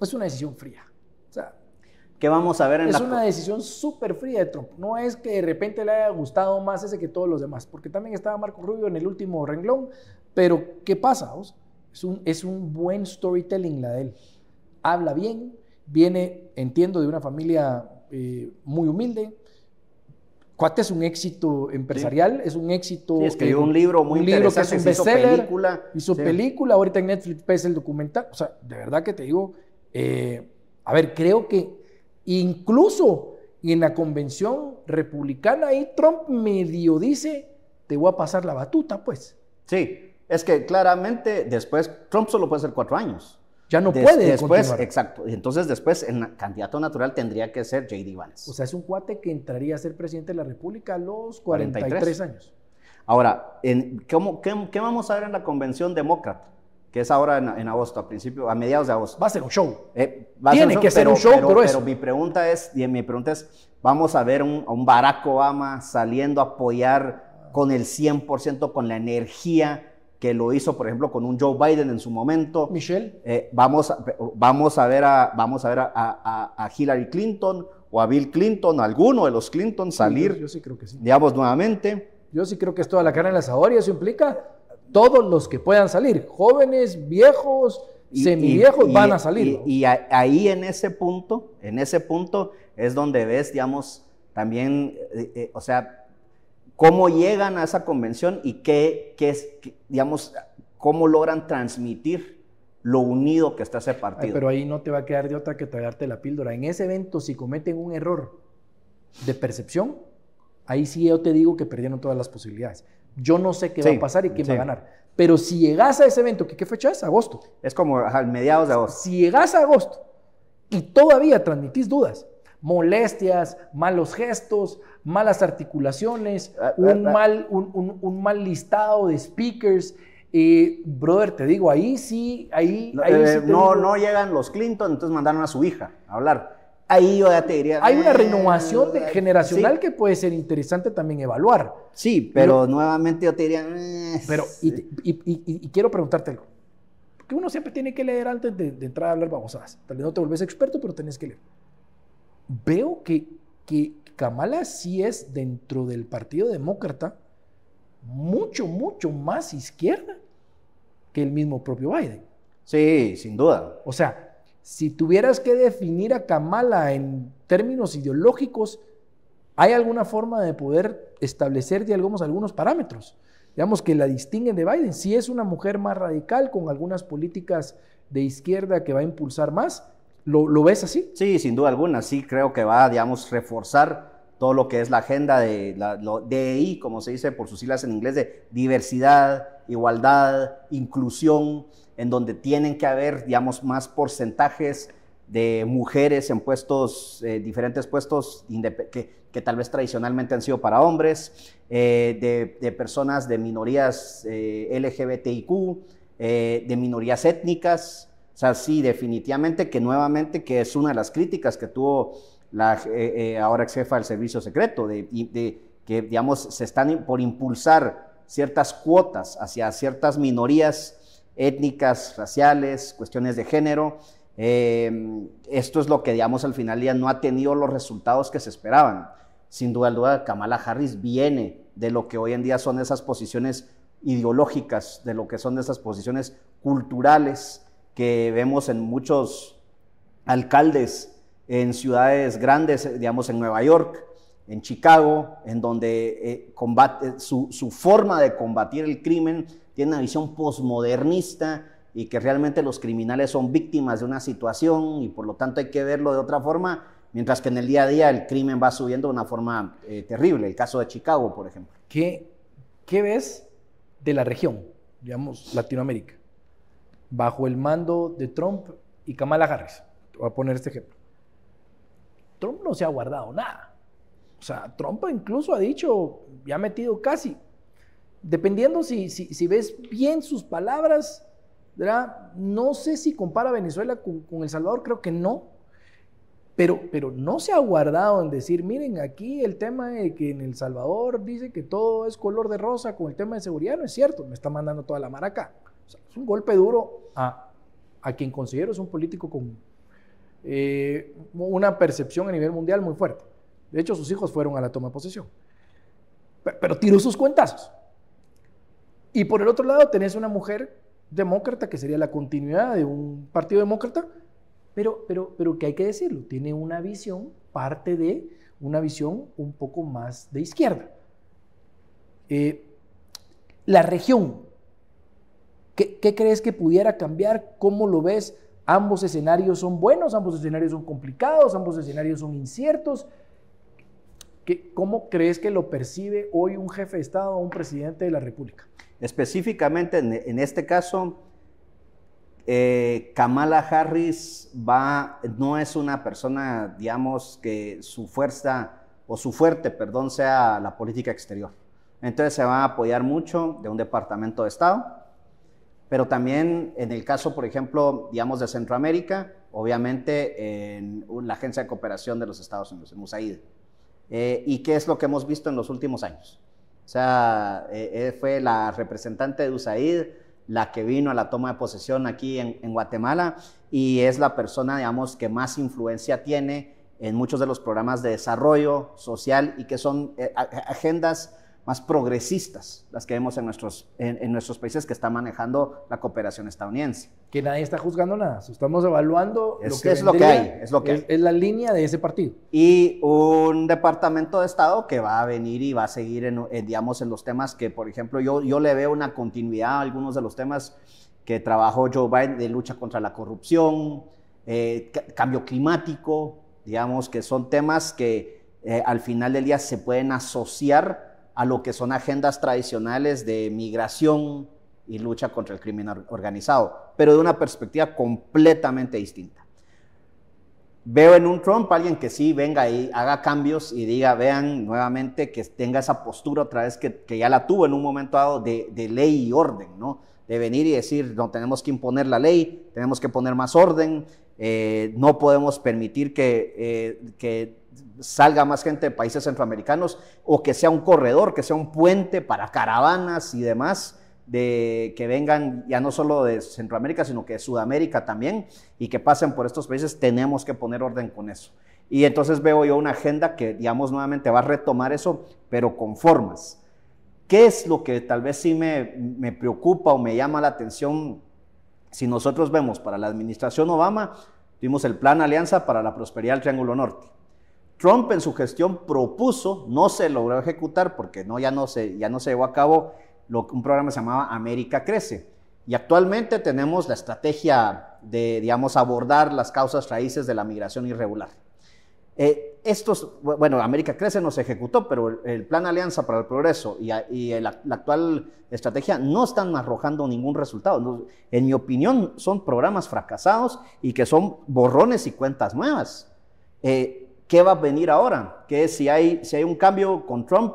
es una decisión fría. O sea, ¿qué vamos a ver en es una decisión súper fría de Trump. No es que de repente le haya gustado más ese que todos los demás, porque también estaba Marco Rubio en el último renglón. Pero, ¿qué pasa? Es un buen storytelling la de él. Habla bien, viene, entiendo, de una familia muy humilde. Cuate es un éxito empresarial, es un éxito... Sí, escribió un libro muy interesante, que es un bestseller, hizo película, ahorita en Netflix ves el documental. O sea, de verdad que te digo, a ver, creo que incluso en la convención republicana ahí Trump medio dice, te voy a pasar la batuta, pues. Sí, es que claramente después Trump solo puede ser 4 años. Ya no puede después, continuar. Exacto. Entonces después el candidato natural tendría que ser J.D. Vance. O sea, es un cuate que entraría a ser presidente de la República a los 43 años. Ahora, ¿qué vamos a ver en la convención demócrata? Que es ahora en agosto, a mediados de agosto. Va a ser un show. Tiene que ser un show grueso. Pero mi pregunta es, ¿vamos a ver a un Barack Obama saliendo a apoyar con el 100%, con la energía que lo hizo, por ejemplo, con un Joe Biden en su momento? Michelle. Vamos a ver a Hillary Clinton o a Bill Clinton, alguno de los Clinton salir, yo sí creo que sí. Digamos, nuevamente. Yo sí creo que es toda la carne en el asador y eso implica todos los que puedan salir, jóvenes, viejos, semiviejos, van a salir. Y ahí en ese punto es donde ves, digamos, también, o sea, cómo llegan a esa convención y digamos, cómo logran transmitir lo unido que está ese partido. Pero ahí no te va a quedar de otra que tragarte la píldora. En ese evento, si cometen un error de percepción, ahí sí yo te digo que perdieron todas las posibilidades. Yo no sé qué va a pasar y quién va a ganar. Pero si llegas a ese evento, ¿qué fecha es? Agosto. Es como a mediados de agosto. Si llegas a agosto y todavía transmitís dudas, molestias, malos gestos, malas articulaciones, un mal listado de speakers, brother, te digo, ahí sí no llegan los Clinton, entonces mandaron a su hija a hablar. Ahí yo ya te diría... Hay una renovación generacional que puede ser interesante también evaluar. Sí, pero nuevamente yo te diría... Pero, y quiero preguntarte algo. Porque uno siempre tiene que leer antes de entrar a hablar babosadas. Tal vez no te vuelves experto, pero tenés que leer. Veo que Kamala sí es, dentro del Partido Demócrata, mucho más izquierda que el mismo propio Biden. Sí, sin duda. O sea... Si tuvieras que definir a Kamala en términos ideológicos, ¿hay alguna forma de poder establecer, digamos, algunos parámetros? Digamos, que la distinguen de Biden. Si es una mujer más radical, con algunas políticas de izquierda que va a impulsar más, ¿lo ves así? Sí, sin duda alguna. Sí, creo que va, digamos, reforzar todo lo que es la agenda de DEI, como se dice por sus siglas en inglés, de diversidad, igualdad, inclusión, en donde tienen que haber, digamos, más porcentajes de mujeres en puestos, diferentes puestos que tal vez tradicionalmente han sido para hombres, de personas de minorías LGBTIQ, de minorías étnicas. O sea, sí, definitivamente que nuevamente, que es una de las críticas que tuvo la ahora ex jefa del Servicio Secreto, que, digamos, se están por impulsar ciertas cuotas hacia ciertas minorías étnicas, raciales, cuestiones de género. Esto es lo que, digamos, al final ya no ha tenido los resultados que se esperaban. Sin duda, Kamala Harris viene de lo que hoy en día son esas posiciones ideológicas, de lo que son esas posiciones culturales que vemos en muchos alcaldes en ciudades grandes, digamos, en Nueva York, en Chicago, en donde su forma de combatir el crimen tiene una visión posmodernista y que realmente los criminales son víctimas de una situación y por lo tanto hay que verlo de otra forma, mientras que en el día a día el crimen va subiendo de una forma terrible. El caso de Chicago, por ejemplo. ¿Qué ves de la región, digamos, Latinoamérica, bajo el mando de Trump y Kamala Harris? Te voy a poner este ejemplo. Trump no se ha guardado nada. O sea, Trump incluso ha dicho, ya ha metido casi, dependiendo si ves bien sus palabras, ¿verdad? No sé si compara Venezuela con El Salvador, creo que no, pero no se ha guardado en decir, miren, aquí el tema de que en El Salvador dice que todo es color de rosa con el tema de seguridad, no es cierto, me está mandando toda la maraca. O sea, es un golpe duro a quien considero es un político con una percepción a nivel mundial muy fuerte. De hecho, sus hijos fueron a la toma de posesión. Pero tiró sus cuentazos. Y por el otro lado tenés una mujer demócrata, que sería la continuidad de un partido demócrata, pero que hay que decirlo, tiene una visión, parte de una visión un poco más de izquierda. La región, ¿qué crees que pudiera cambiar? ¿Cómo lo ves? Ambos escenarios son buenos, ambos escenarios son complicados, ambos escenarios son inciertos. ¿Cómo crees que lo percibe hoy un jefe de Estado o un presidente de la República? Específicamente en este caso, Kamala Harris no es una persona, digamos, que su fuerza o su fuerte, perdón, sea la política exterior. Entonces se va a apoyar mucho de un departamento de Estado, pero también en el caso, por ejemplo, digamos, de Centroamérica, obviamente en la Agencia de Cooperación de los Estados Unidos, en USAID. ¿Y qué es lo que hemos visto en los últimos años? O sea, fue la representante de USAID la que vino a la toma de posesión aquí en Guatemala y es la persona, digamos, que más influencia tiene en muchos de los programas de desarrollo social y que son agendas más progresistas, las que vemos en nuestros países que están manejando la cooperación estadounidense. Que nadie está juzgando nada, estamos evaluando es lo que hay. Es la línea de ese partido. Y un departamento de Estado que va a venir y va a seguir, digamos, en los temas que, por ejemplo, yo le veo una continuidad a algunos de los temas que trabajó Joe Biden, de lucha contra la corrupción, cambio climático, digamos, que son temas que al final del día se pueden asociar a lo que son agendas tradicionales de migración y lucha contra el crimen organizado, pero de una perspectiva completamente distinta. Veo en un Trump alguien que sí venga y haga cambios y diga, vean nuevamente, que tenga esa postura otra vez que ya la tuvo en un momento dado de ley y orden, ¿no? De venir y decir, no, tenemos que imponer la ley, tenemos que poner más orden, no podemos permitir que salga más gente de países centroamericanos, o que sea un corredor, que sea un puente para caravanas y demás, que vengan ya no solo de Centroamérica, sino que de Sudamérica también, y que pasen por estos países. Tenemos que poner orden con eso. Y entonces veo yo una agenda que, digamos, nuevamente va a retomar eso, pero con formas. ¿Qué es lo que tal vez sí me preocupa o me llama la atención? Si nosotros vemos para la administración Obama, tuvimos el Plan Alianza para la Prosperidad del Triángulo Norte. Trump en su gestión propuso, no se logró ejecutar porque ya no se llevó a cabo, un programa que se llamaba América Crece. Y actualmente tenemos la estrategia de, digamos, abordar las causas raíces de la migración irregular. Bueno, América Crece no se ejecutó, pero el Plan Alianza para el Progreso y la actual estrategia no están arrojando ningún resultado. En mi opinión, son programas fracasados y que son borrones y cuentas nuevas. ¿Qué va a venir ahora? Que si hay un cambio con Trump,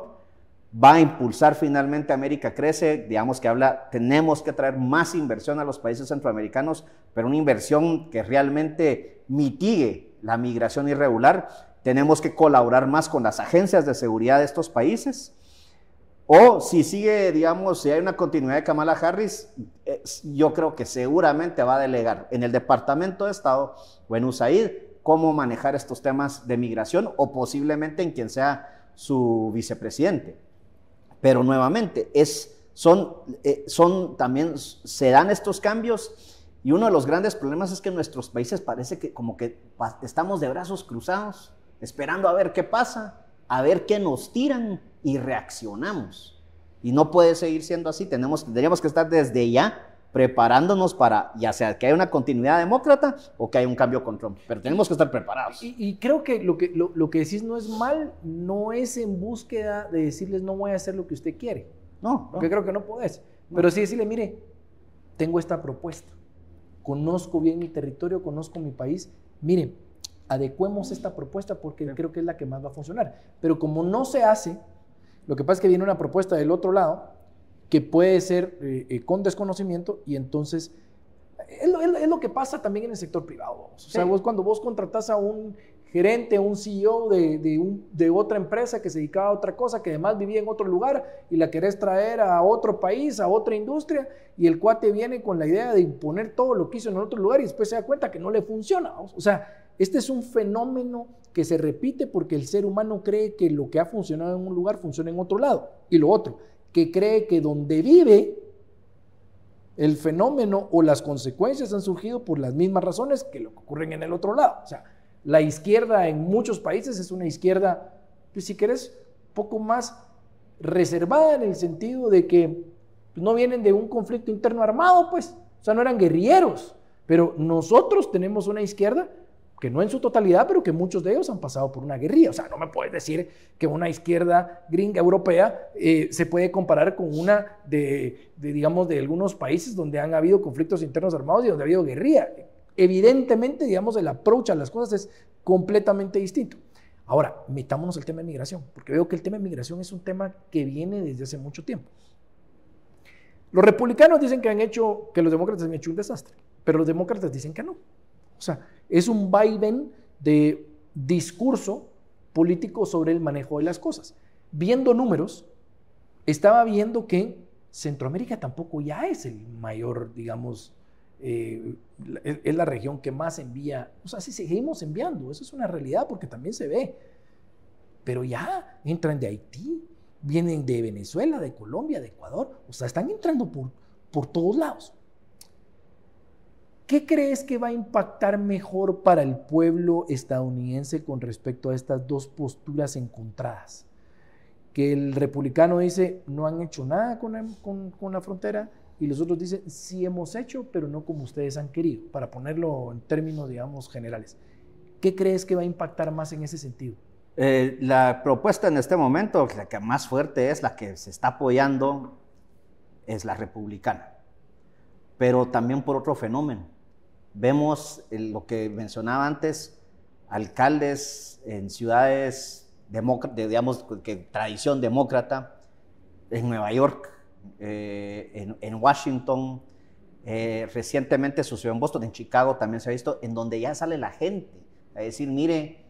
va a impulsar finalmente América Crece, digamos que tenemos que traer más inversión a los países centroamericanos, pero una inversión que realmente mitigue la migración irregular. Tenemos que colaborar más con las agencias de seguridad de estos países. O si sigue, digamos, si hay una continuidad de Kamala Harris, yo creo que seguramente va a delegar en el Departamento de Estado o en USAID cómo manejar estos temas de migración, o posiblemente en quien sea su vicepresidente. Pero nuevamente, también se dan estos cambios, y uno de los grandes problemas es que nuestros países parece que como que estamos de brazos cruzados, esperando a ver qué pasa, a ver qué nos tiran, y reaccionamos. Y no puede seguir siendo así. Tendríamos que estar desde ya preparándonos para, ya sea que haya una continuidad demócrata o que haya un cambio con Trump, pero tenemos que estar preparados. Y creo que lo que decís no es mal, no es en búsqueda de decirles no voy a hacer lo que usted quiere. No. Porque creo que no podés. No. Pero sí decirle, mire, tengo esta propuesta, conozco bien mi territorio, conozco mi país, mire, adecuemos esta propuesta porque creo que es la que más va a funcionar. Pero como no se hace, lo que pasa es que viene una propuesta del otro lado que puede ser con desconocimiento, y entonces es lo que pasa también en el sector privado. O sea, cuando vos contratás a un gerente, un CEO de otra empresa que se dedicaba a otra cosa, que además vivía en otro lugar, y la querés traer a otro país, a otra industria, y el cuate viene con la idea de imponer todo lo que hizo en otro lugar y después se da cuenta que no le funciona. O sea, este es un fenómeno que se repite porque el ser humano cree que lo que ha funcionado en un lugar funciona en otro lado. Y lo otro, que cree que donde vive el fenómeno o las consecuencias han surgido por las mismas razones que lo que ocurren en el otro lado. O sea, la izquierda en muchos países es una izquierda, pues, si querés, poco más reservada, en el sentido de que no vienen de un conflicto interno armado, pues, o sea, no eran guerrilleros. Pero nosotros tenemos una izquierda que no en su totalidad, pero que muchos de ellos han pasado por una guerrilla. O sea, no me puedes decir que una izquierda gringa europea se puede comparar con una digamos, de algunos países donde han habido conflictos internos armados y donde ha habido guerrilla. Evidentemente, digamos, el approach a las cosas es completamente distinto. Ahora, metámonos al tema de migración, porque veo que el tema de migración es un tema que viene desde hace mucho tiempo. Los republicanos dicen que los demócratas han hecho un desastre, pero los demócratas dicen que no. O sea, es un vaivén de discurso político sobre el manejo de las cosas. Viendo números, estaba viendo que Centroamérica tampoco ya es el mayor, digamos, es la región que más envía. O sea, sí seguimos enviando, eso es una realidad porque también se ve. Pero ya entran de Haití, vienen de Venezuela, de Colombia, de Ecuador, o sea, están entrando por todos lados. ¿Qué crees que va a impactar mejor para el pueblo estadounidense con respecto a estas dos posturas encontradas? Que el republicano dice, no han hecho nada con la frontera, y los otros dicen, sí hemos hecho, pero no como ustedes han querido, para ponerlo en términos, digamos, generales. ¿Qué crees que va a impactar más en ese sentido? La propuesta en este momento, la que más fuerte es, la que se está apoyando, es la republicana, pero también por otro fenómeno. Vemos lo que mencionaba antes, alcaldes en ciudades digamos, que tradición demócrata, en Nueva York, en Washington, recientemente sucedió en Boston, en Chicago también se ha visto, en donde ya sale la gente a decir, mire,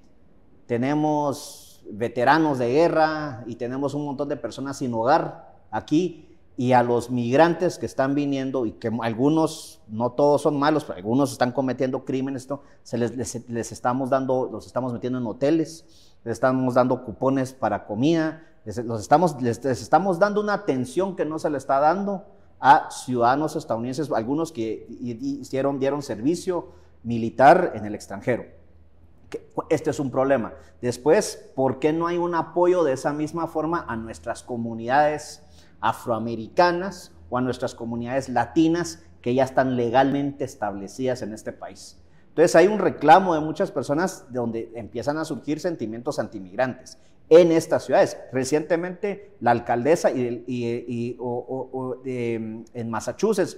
tenemos veteranos de guerra y tenemos un montón de personas sin hogar aquí, y a los migrantes que están viniendo, y que algunos, no todos son malos, pero algunos están cometiendo crímenes, ¿no? Les estamos dando, los estamos metiendo en hoteles, les estamos dando cupones para comida, les estamos dando una atención que no se le está dando a ciudadanos estadounidenses, algunos que dieron servicio militar en el extranjero. Este es un problema. Después, ¿por qué no hay un apoyo de esa misma forma a nuestras comunidades afroamericanas o a nuestras comunidades latinas que ya están legalmente establecidas en este país? Entonces hay un reclamo de muchas personas donde empiezan a surgir sentimientos antimigrantes en estas ciudades. Recientemente la alcaldesa en Massachusetts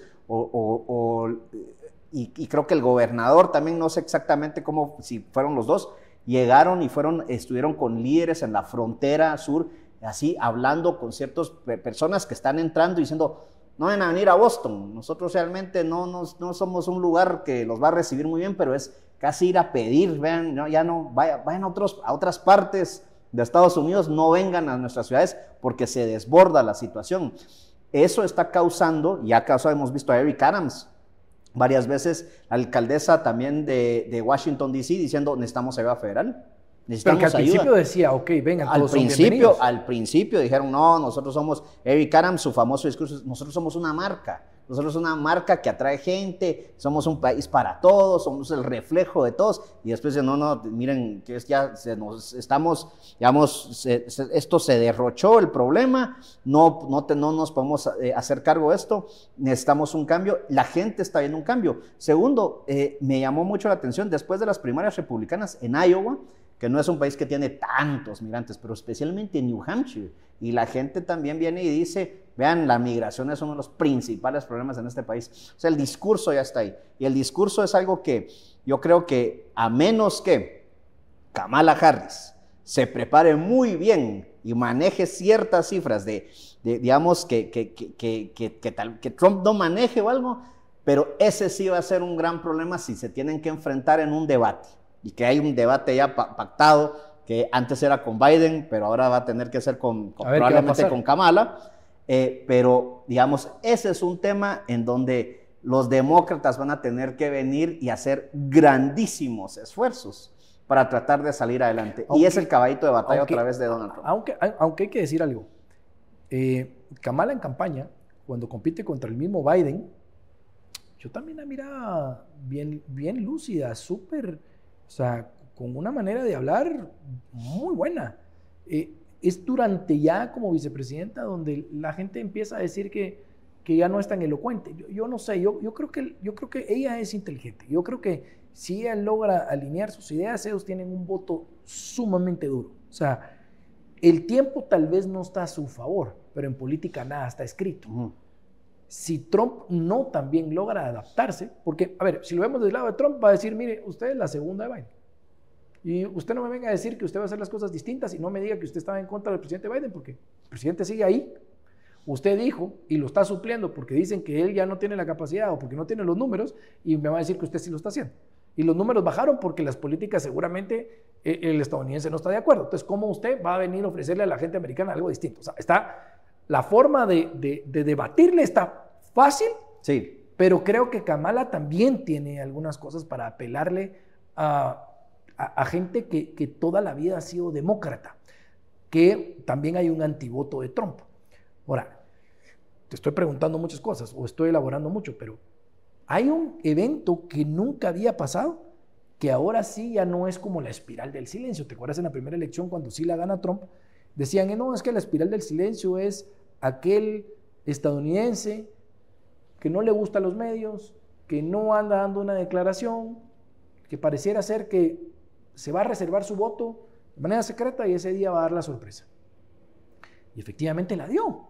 y creo que el gobernador también, no sé exactamente cómo, si fueron los dos, llegaron y estuvieron con líderes en la frontera sur, así hablando con ciertas personas que están entrando y diciendo, no van a venir a Boston, nosotros realmente no somos un lugar que los va a recibir muy bien, pero es casi ir a pedir, vean, no, ya no, vayan a otras partes de Estados Unidos, no vengan a nuestras ciudades porque se desborda la situación. Eso está causando, ya acaso hemos visto a Eric Adams varias veces, la alcaldesa también de Washington, D.C., diciendo, necesitamos ayuda federal. Pero que al principio decía, ok, vengan, todos son bienvenidos. Al principio dijeron, no, nosotros somos, Eric Adams, su famoso discurso, nosotros somos una marca que atrae gente, somos un país para todos, somos el reflejo de todos, y después de no, miren, que esto se derrochó el problema, no nos podemos hacer cargo de esto, necesitamos un cambio, la gente está viendo un cambio. Segundo, me llamó mucho la atención, después de las primarias republicanas en Iowa, que no es un país que tiene tantos migrantes, pero especialmente en New Hampshire, y la gente también viene y dice, vean, la migración es uno de los principales problemas en este país. O sea, el discurso ya está ahí, y el discurso es algo que yo creo que a menos que Kamala Harris se prepare muy bien y maneje ciertas cifras digamos, que Trump no maneje o algo, pero ese sí va a ser un gran problema si se tienen que enfrentar en un debate. Y que hay un debate ya pactado, que antes era con Biden, pero ahora va a tener que ser probablemente con Kamala. Pero, digamos, ese es un tema en donde los demócratas van a tener que venir y hacer grandísimos esfuerzos para tratar de salir adelante. Y es el caballito de batalla otra vez de Donald Trump. Aunque hay que decir algo. Kamala en campaña, cuando compite contra el mismo Biden, yo también la miraba bien lúcida, súper... O sea, con una manera de hablar muy buena. Es durante ya como vicepresidenta donde la gente empieza a decir que ya no es tan elocuente. Yo no sé, yo creo que ella es inteligente. Yo creo que si ella logra alinear sus ideas, ellos tienen un voto sumamente duro. O sea, el tiempo tal vez no está a su favor, pero en política nada está escrito. Si Trump no también logra adaptarse, porque, a ver, si lo vemos del lado de Trump, va a decir, mire, usted es la segunda de Biden. Y usted no me venga a decir que usted va a hacer las cosas distintas y no me diga que usted estaba en contra del presidente Biden, porque el presidente sigue ahí. Usted dijo, y lo está supliendo porque dicen que él ya no tiene la capacidad o porque no tiene los números, y me va a decir que usted sí lo está haciendo. Y los números bajaron porque las políticas seguramente el estadounidense no está de acuerdo. Entonces, ¿cómo usted va a venir a ofrecerle a la gente americana algo distinto? O sea, la forma de debatirle está fácil, sí, pero creo que Kamala también tiene algunas cosas para apelarle a gente que toda la vida ha sido demócrata, que también hay un antivoto de Trump. Ahora, te estoy preguntando muchas cosas o estoy elaborando mucho, pero hay un evento que nunca había pasado, que ahora sí ya no es como la espiral del silencio. ¿Te acuerdas en la primera elección cuando sí la gana Trump? Decían, no, es que la espiral del silencio es aquel estadounidense que no le gustan los medios, que no anda dando una declaración, que pareciera ser que se va a reservar su voto de manera secreta y ese día va a dar la sorpresa. Y efectivamente la dio.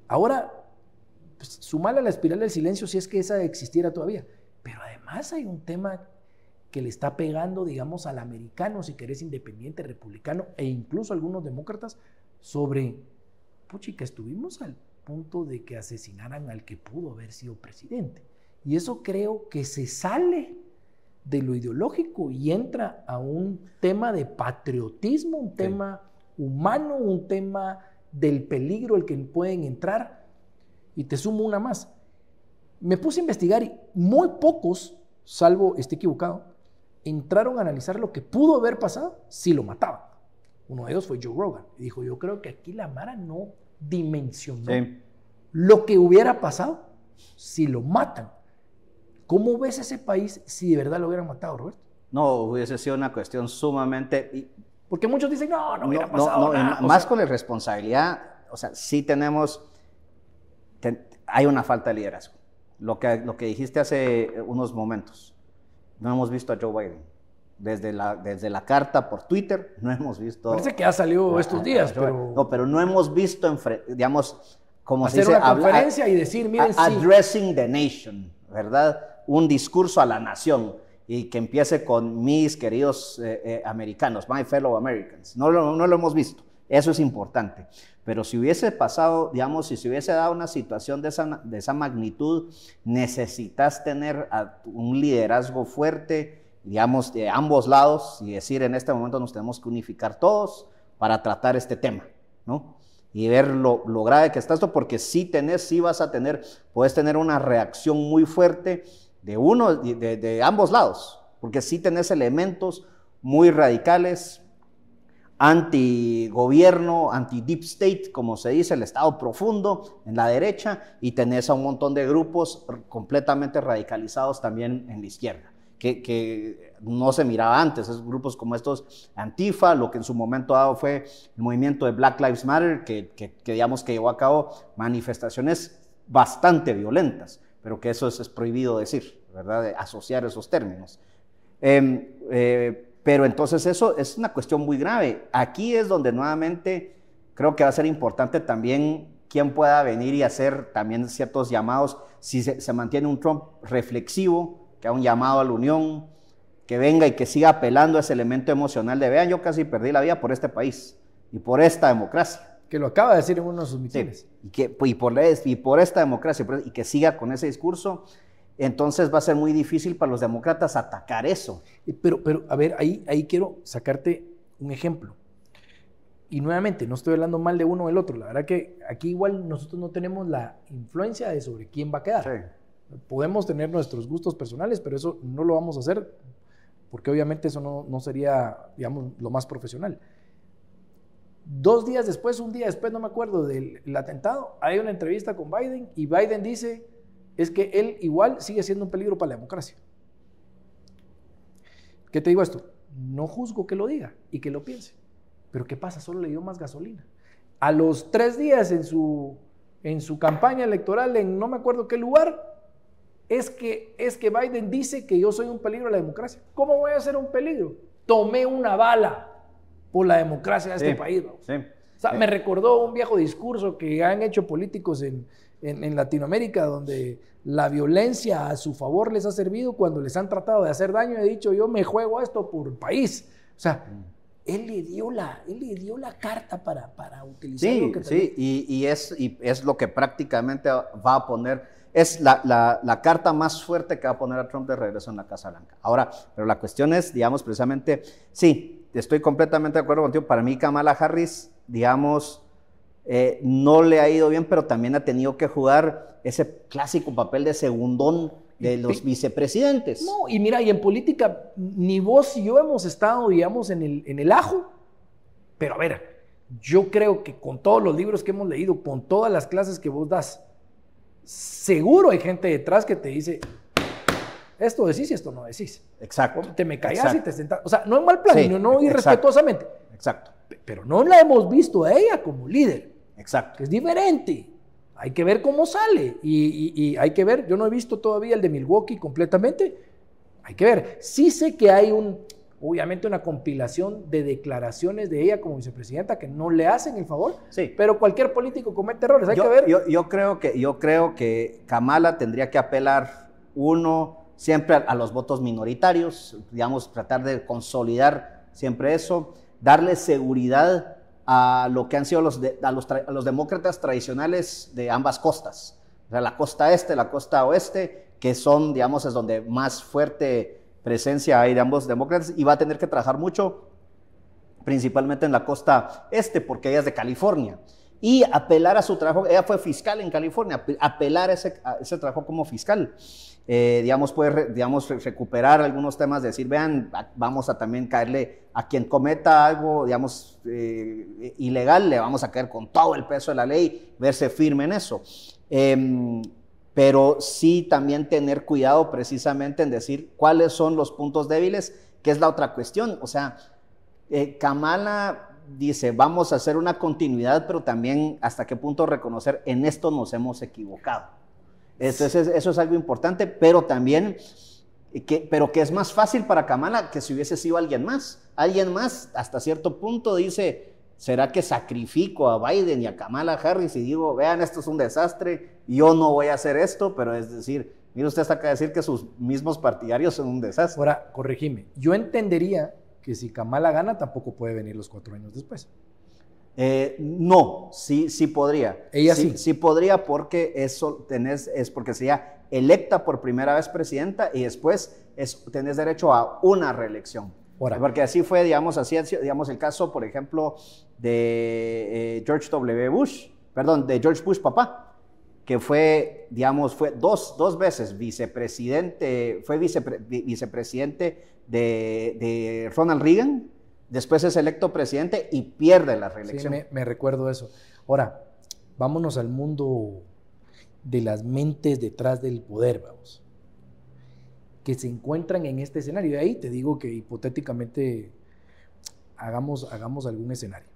Ahora, pues, sumarle a la espiral del silencio si es que esa existiera todavía. Pero además hay un tema que le está pegando, digamos, al americano, si querés, independiente, republicano, e incluso algunos demócratas, sobre, puchica, estuvimos al punto de que asesinaran al que pudo haber sido presidente. Y eso creo que se sale de lo ideológico y entra a un tema de patriotismo, un tema humano, un tema del peligro al que pueden entrar. Y te sumo una más. Me puse a investigar y muy pocos, salvo esté equivocado, entraron a analizar lo que pudo haber pasado si lo mataban. Uno de ellos fue Joe Rogan. Y dijo, yo creo que aquí la Mara no dimensionó lo que hubiera pasado si lo matan. ¿Cómo ves ese país si de verdad lo hubieran matado, Roberto? No, hubiese sido una cuestión sumamente... Porque muchos dicen, no hubiera pasado nada. Más con la responsabilidad, o sea, sí tenemos... hay una falta de liderazgo. Lo que dijiste hace unos momentos. No hemos visto a Joe Biden. Desde la carta por Twitter, no hemos visto... Parece que ha salido estos días, pero... No, pero no hemos visto, digamos, como hacer se dice... una conferencia y decir, miren, addressing the nation, ¿verdad? Un discurso a la nación y que empiece con mis queridos americanos, my fellow Americans. No lo hemos visto. Eso es importante. Pero si hubiese pasado, digamos, si se hubiese dado una situación de esa magnitud, necesitas tener un liderazgo fuerte, digamos, de ambos lados y decir, en este momento nos tenemos que unificar todos para tratar este tema, ¿no? Y ver lo grave que está esto, porque puedes tener una reacción muy fuerte de ambos lados, porque sí tenés elementos muy radicales, anti-gobierno, anti-deep state, como se dice, el Estado profundo en la derecha, y tenés a un montón de grupos completamente radicalizados también en la izquierda, que no se miraba antes, esos grupos como estos Antifa, lo que en su momento dado fue el movimiento de Black Lives Matter, que digamos que llevó a cabo manifestaciones bastante violentas, pero que eso es prohibido decir, ¿verdad? De asociar esos términos. Pero entonces eso es una cuestión muy grave. Aquí es donde nuevamente creo que va a ser importante también quién pueda venir y hacer también ciertos llamados, si se mantiene un Trump reflexivo, que haga un llamado a la unión, que venga y que siga apelando a ese elemento emocional de, vean, yo casi perdí la vida por este país y por esta democracia. Que lo acaba de decir en uno de sus mítines. Sí, y por esta democracia, y que siga con ese discurso. Entonces va a ser muy difícil para los demócratas atacar eso. Pero a ver, ahí quiero sacarte un ejemplo. Y nuevamente, no estoy hablando mal de uno o del otro. La verdad que aquí igual nosotros no tenemos la influencia de sobre quién va a quedar. Sí. Podemos tener nuestros gustos personales, pero eso no lo vamos a hacer porque obviamente eso no sería, digamos, lo más profesional. 2 días después, un día después, no me acuerdo, del atentado, hay una entrevista con Biden y Biden dice... es que él igual sigue siendo un peligro para la democracia. ¿Qué te digo esto? No juzgo que lo diga y que lo piense, pero ¿qué pasa? Solo le dio más gasolina. A los 3 días en su campaña electoral en no me acuerdo qué lugar, es que Biden dice que yo soy un peligro a la democracia. ¿Cómo voy a ser un peligro? Tomé una bala por la democracia de este país. Sí, o sea, me recordó un viejo discurso que han hecho políticos en Latinoamérica, donde la violencia a su favor les ha servido cuando les han tratado de hacer daño. He dicho, yo me juego a esto por el país. O sea, él le dio la carta para utilizar lo que tenía. Sí, y es lo que prácticamente va a poner, es la carta más fuerte que va a poner a Trump de regreso en la Casa Blanca. Ahora, pero la cuestión es, digamos, precisamente, sí, estoy completamente de acuerdo contigo. Para mí, Kamala Harris, digamos, no le ha ido bien, pero también ha tenido que jugar ese clásico papel de segundón de los vicepresidentes. No, y mira, y en política, ni vos y yo hemos estado, digamos, en el ajo, pero a ver, yo creo que con todos los libros que hemos leído, con todas las clases que vos das, seguro hay gente detrás que te dice, esto decís y esto no decís. Exacto. Te me callás y te sentás. O sea, no en mal plan, sí, no irrespetuosamente. Exacto. Pero no la hemos visto a ella como líder. Exacto. Que es diferente. Hay que ver cómo sale. Y hay que ver, yo no he visto todavía el de Milwaukee completamente. Hay que ver. Sí sé que hay obviamente una compilación de declaraciones de ella como vicepresidenta que no le hacen el favor, Sí. pero cualquier político comete errores, hay que ver. Yo creo que Kamala tendría que apelar, siempre a los votos minoritarios, digamos, tratar de consolidar siempre eso, darle seguridad a lo que han sido a los demócratas tradicionales de ambas costas, o sea, la costa este, la costa oeste, que son, digamos, es donde más fuerte presencia hay de ambos demócratas, y va a tener que trabajar mucho, principalmente en la costa este, porque ella es de California, y apelar a su trabajo. Ella fue fiscal en California, apelar a ese trabajo como fiscal. Digamos, puede recuperar algunos temas, decir, vean, vamos a también caerle a quien cometa algo, digamos, ilegal, le vamos a caer con todo el peso de la ley, verse firme en eso. Pero sí también tener cuidado precisamente en decir cuáles son los puntos débiles, que es la otra cuestión. O sea, Kamala dice, vamos a hacer una continuidad, pero también hasta qué punto reconocer, en esto nos hemos equivocado. Eso es algo importante, pero también, pero que es más fácil para Kamala que si hubiese sido alguien más. Alguien más, hasta cierto punto, dice, ¿será que sacrifico a Biden y a Kamala Harris y digo, vean, esto es un desastre, yo no voy a hacer esto? Pero es decir, mire usted hasta acá decir que sus mismos partidarios son un desastre. Ahora, corregime, yo entendería que si Kamala gana, tampoco puede venir los 4 años después. No, sí podría. Ella sí. Sí podría, porque es porque sería electa por primera vez presidenta y después tenés derecho a una reelección. Ahora, porque así fue, digamos, el caso, por ejemplo, de George Bush papá, que fue, digamos, fue dos veces vicepresidente, fue vicepresidente de Ronald Reagan. Después es electo presidente y pierde la reelección. Sí, me recuerdo eso. Ahora, vámonos al mundo de las mentes detrás del poder, vamos, que se encuentran en este escenario. De ahí te digo que hipotéticamente hagamos algún escenario.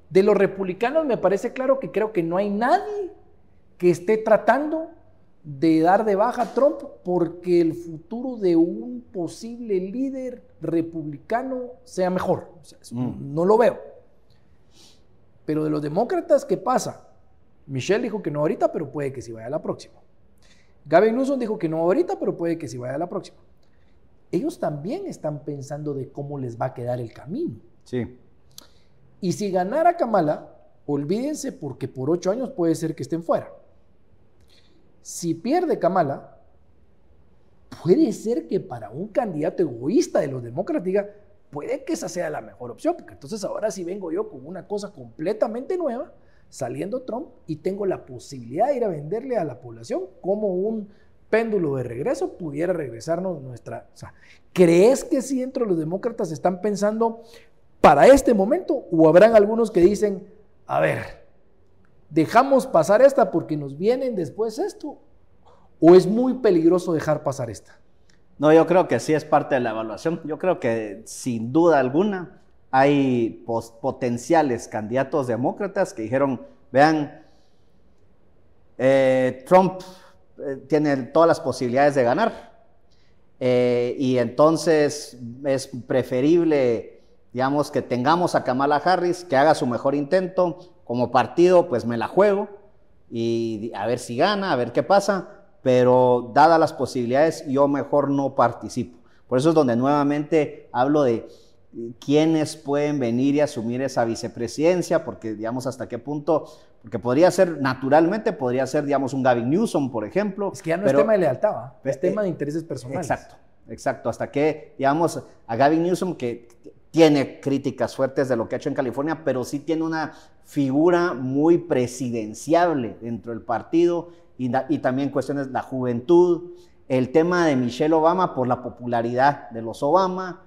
De los republicanos me parece claro que creo que no hay nadie que esté tratando de dar de baja a Trump porque el futuro de un posible líder republicano sea mejor. O sea, no lo veo. Pero de los demócratas, ¿qué pasa? Michelle dijo que no ahorita, pero puede que sí vaya a la próxima. Gavin Newsom dijo que no ahorita, pero puede que sí vaya a la próxima. Ellos también están pensando de cómo les va a quedar el camino. Sí. Y si ganara Kamala, olvídense, porque por 8 años puede ser que estén fuera. Si pierde Kamala, puede ser que para un candidato egoísta de los demócratas diga, puede que esa sea la mejor opción, porque entonces ahora sí vengo yo con una cosa completamente nueva, saliendo Trump, y tengo la posibilidad de ir a venderle a la población como un péndulo de regreso, pudiera regresarnos nuestra... O sea, ¿crees que sí dentro de los demócratas están pensando para este momento? ¿O habrán algunos que dicen, a ver, dejamos pasar esta porque nos vienen después esto? ¿O es muy peligroso dejar pasar esta? No, yo creo que sí es parte de la evaluación. Yo creo que sin duda alguna hay potenciales candidatos demócratas que dijeron, vean, Trump tiene todas las posibilidades de ganar, y entonces es preferible, digamos, que tengamos a Kamala Harris, que haga su mejor intento. Como partido, pues me la juego y a ver si gana, a ver qué pasa, pero dadas las posibilidades, yo mejor no participo. Por eso es donde nuevamente hablo de quiénes pueden venir y asumir esa vicepresidencia, porque, digamos, hasta qué punto, porque podría ser, naturalmente, podría ser, digamos, un Gavin Newsom, por ejemplo. Es que ya no es tema de lealtad, es tema de intereses personales. Exacto, hasta que, digamos, a Gavin Newsom, que tiene críticas fuertes de lo que ha hecho en California, pero sí tiene una figura muy presidenciable dentro del partido, y también cuestiones de la juventud, el tema de Michelle Obama por la popularidad de los Obama,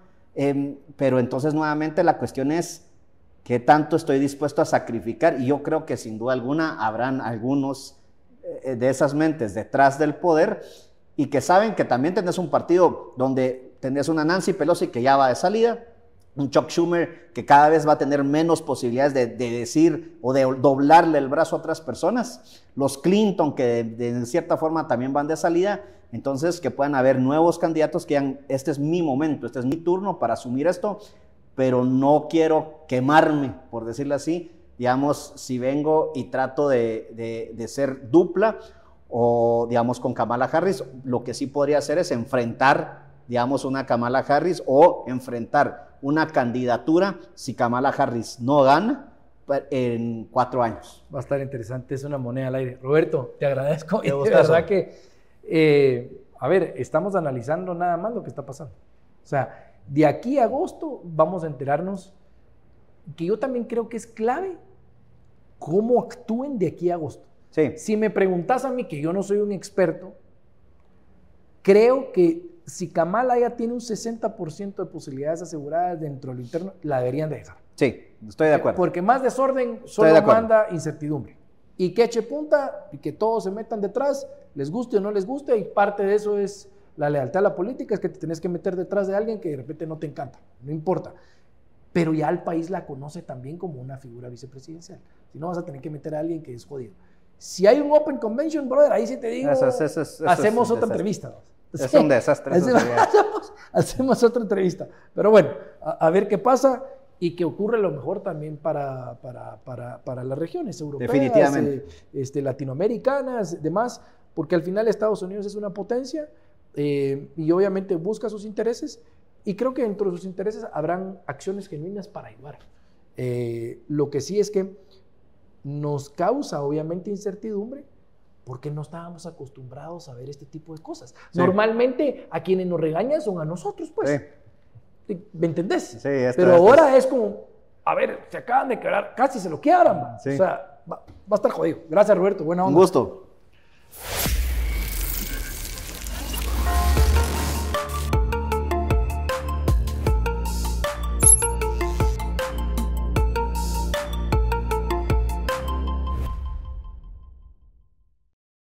pero entonces nuevamente la cuestión es qué tanto estoy dispuesto a sacrificar, y yo creo que sin duda alguna habrán algunos de esas mentes detrás del poder y que saben que también tenés un partido donde tenés una Nancy Pelosi que ya va de salida, un Chuck Schumer que cada vez va a tener menos posibilidades de decir o de doblarle el brazo a otras personas, los Clinton que de cierta forma también van de salida, entonces que puedan haber nuevos candidatos que digan, este es mi momento, este es mi turno para asumir esto, pero no quiero quemarme, por decirlo así, digamos, si vengo y trato de ser dupla o digamos con Kamala Harris, lo que sí podría hacer es enfrentar digamos, una Kamala Harris o enfrentar una candidatura si Kamala Harris no gana en 4 años. Va a estar interesante, es una moneda al aire. Roberto, te agradezco. De verdad que, a ver, estamos analizando nada más lo que está pasando. O sea, de aquí a agosto vamos a enterarnos que yo también creo que es clave cómo actúen de aquí a agosto. Sí. Si me preguntas a mí, que yo no soy un experto, creo que si Kamala ya tiene un 60% de posibilidades aseguradas dentro de lo interno, la deberían de dejar. Sí, estoy de acuerdo. Porque más desorden solo manda incertidumbre. Y que eche punta y que todos se metan detrás, les guste o no les guste, y parte de eso es la lealtad a la política, es que te tenés que meter detrás de alguien que de repente no te encanta, no importa. Pero ya el país la conoce también como una figura vicepresidencial. Si no, vas a tener que meter a alguien que es jodido. Si hay un Open Convention, brother, ahí sí te digo, hacemos otra entrevista. Es un desastre. Hacemos otra entrevista. Pero bueno, a ver qué pasa y que ocurre lo mejor también para las regiones europeas, definitivamente. Latinoamericanas, demás, porque al final Estados Unidos es una potencia y obviamente busca sus intereses y creo que dentro de sus intereses habrán acciones genuinas para ayudar. Lo que sí es que nos causa obviamente incertidumbre porque no estábamos acostumbrados a ver este tipo de cosas. Sí. Normalmente a quienes nos regañan son a nosotros, pues. Sí. ¿Me entendés? Sí, pero ahora es como, a ver, se acaban de quebrar, casi se lo quiebran, man. Sí. O sea, va a estar jodido. Gracias, Roberto. Buena onda. Un gusto.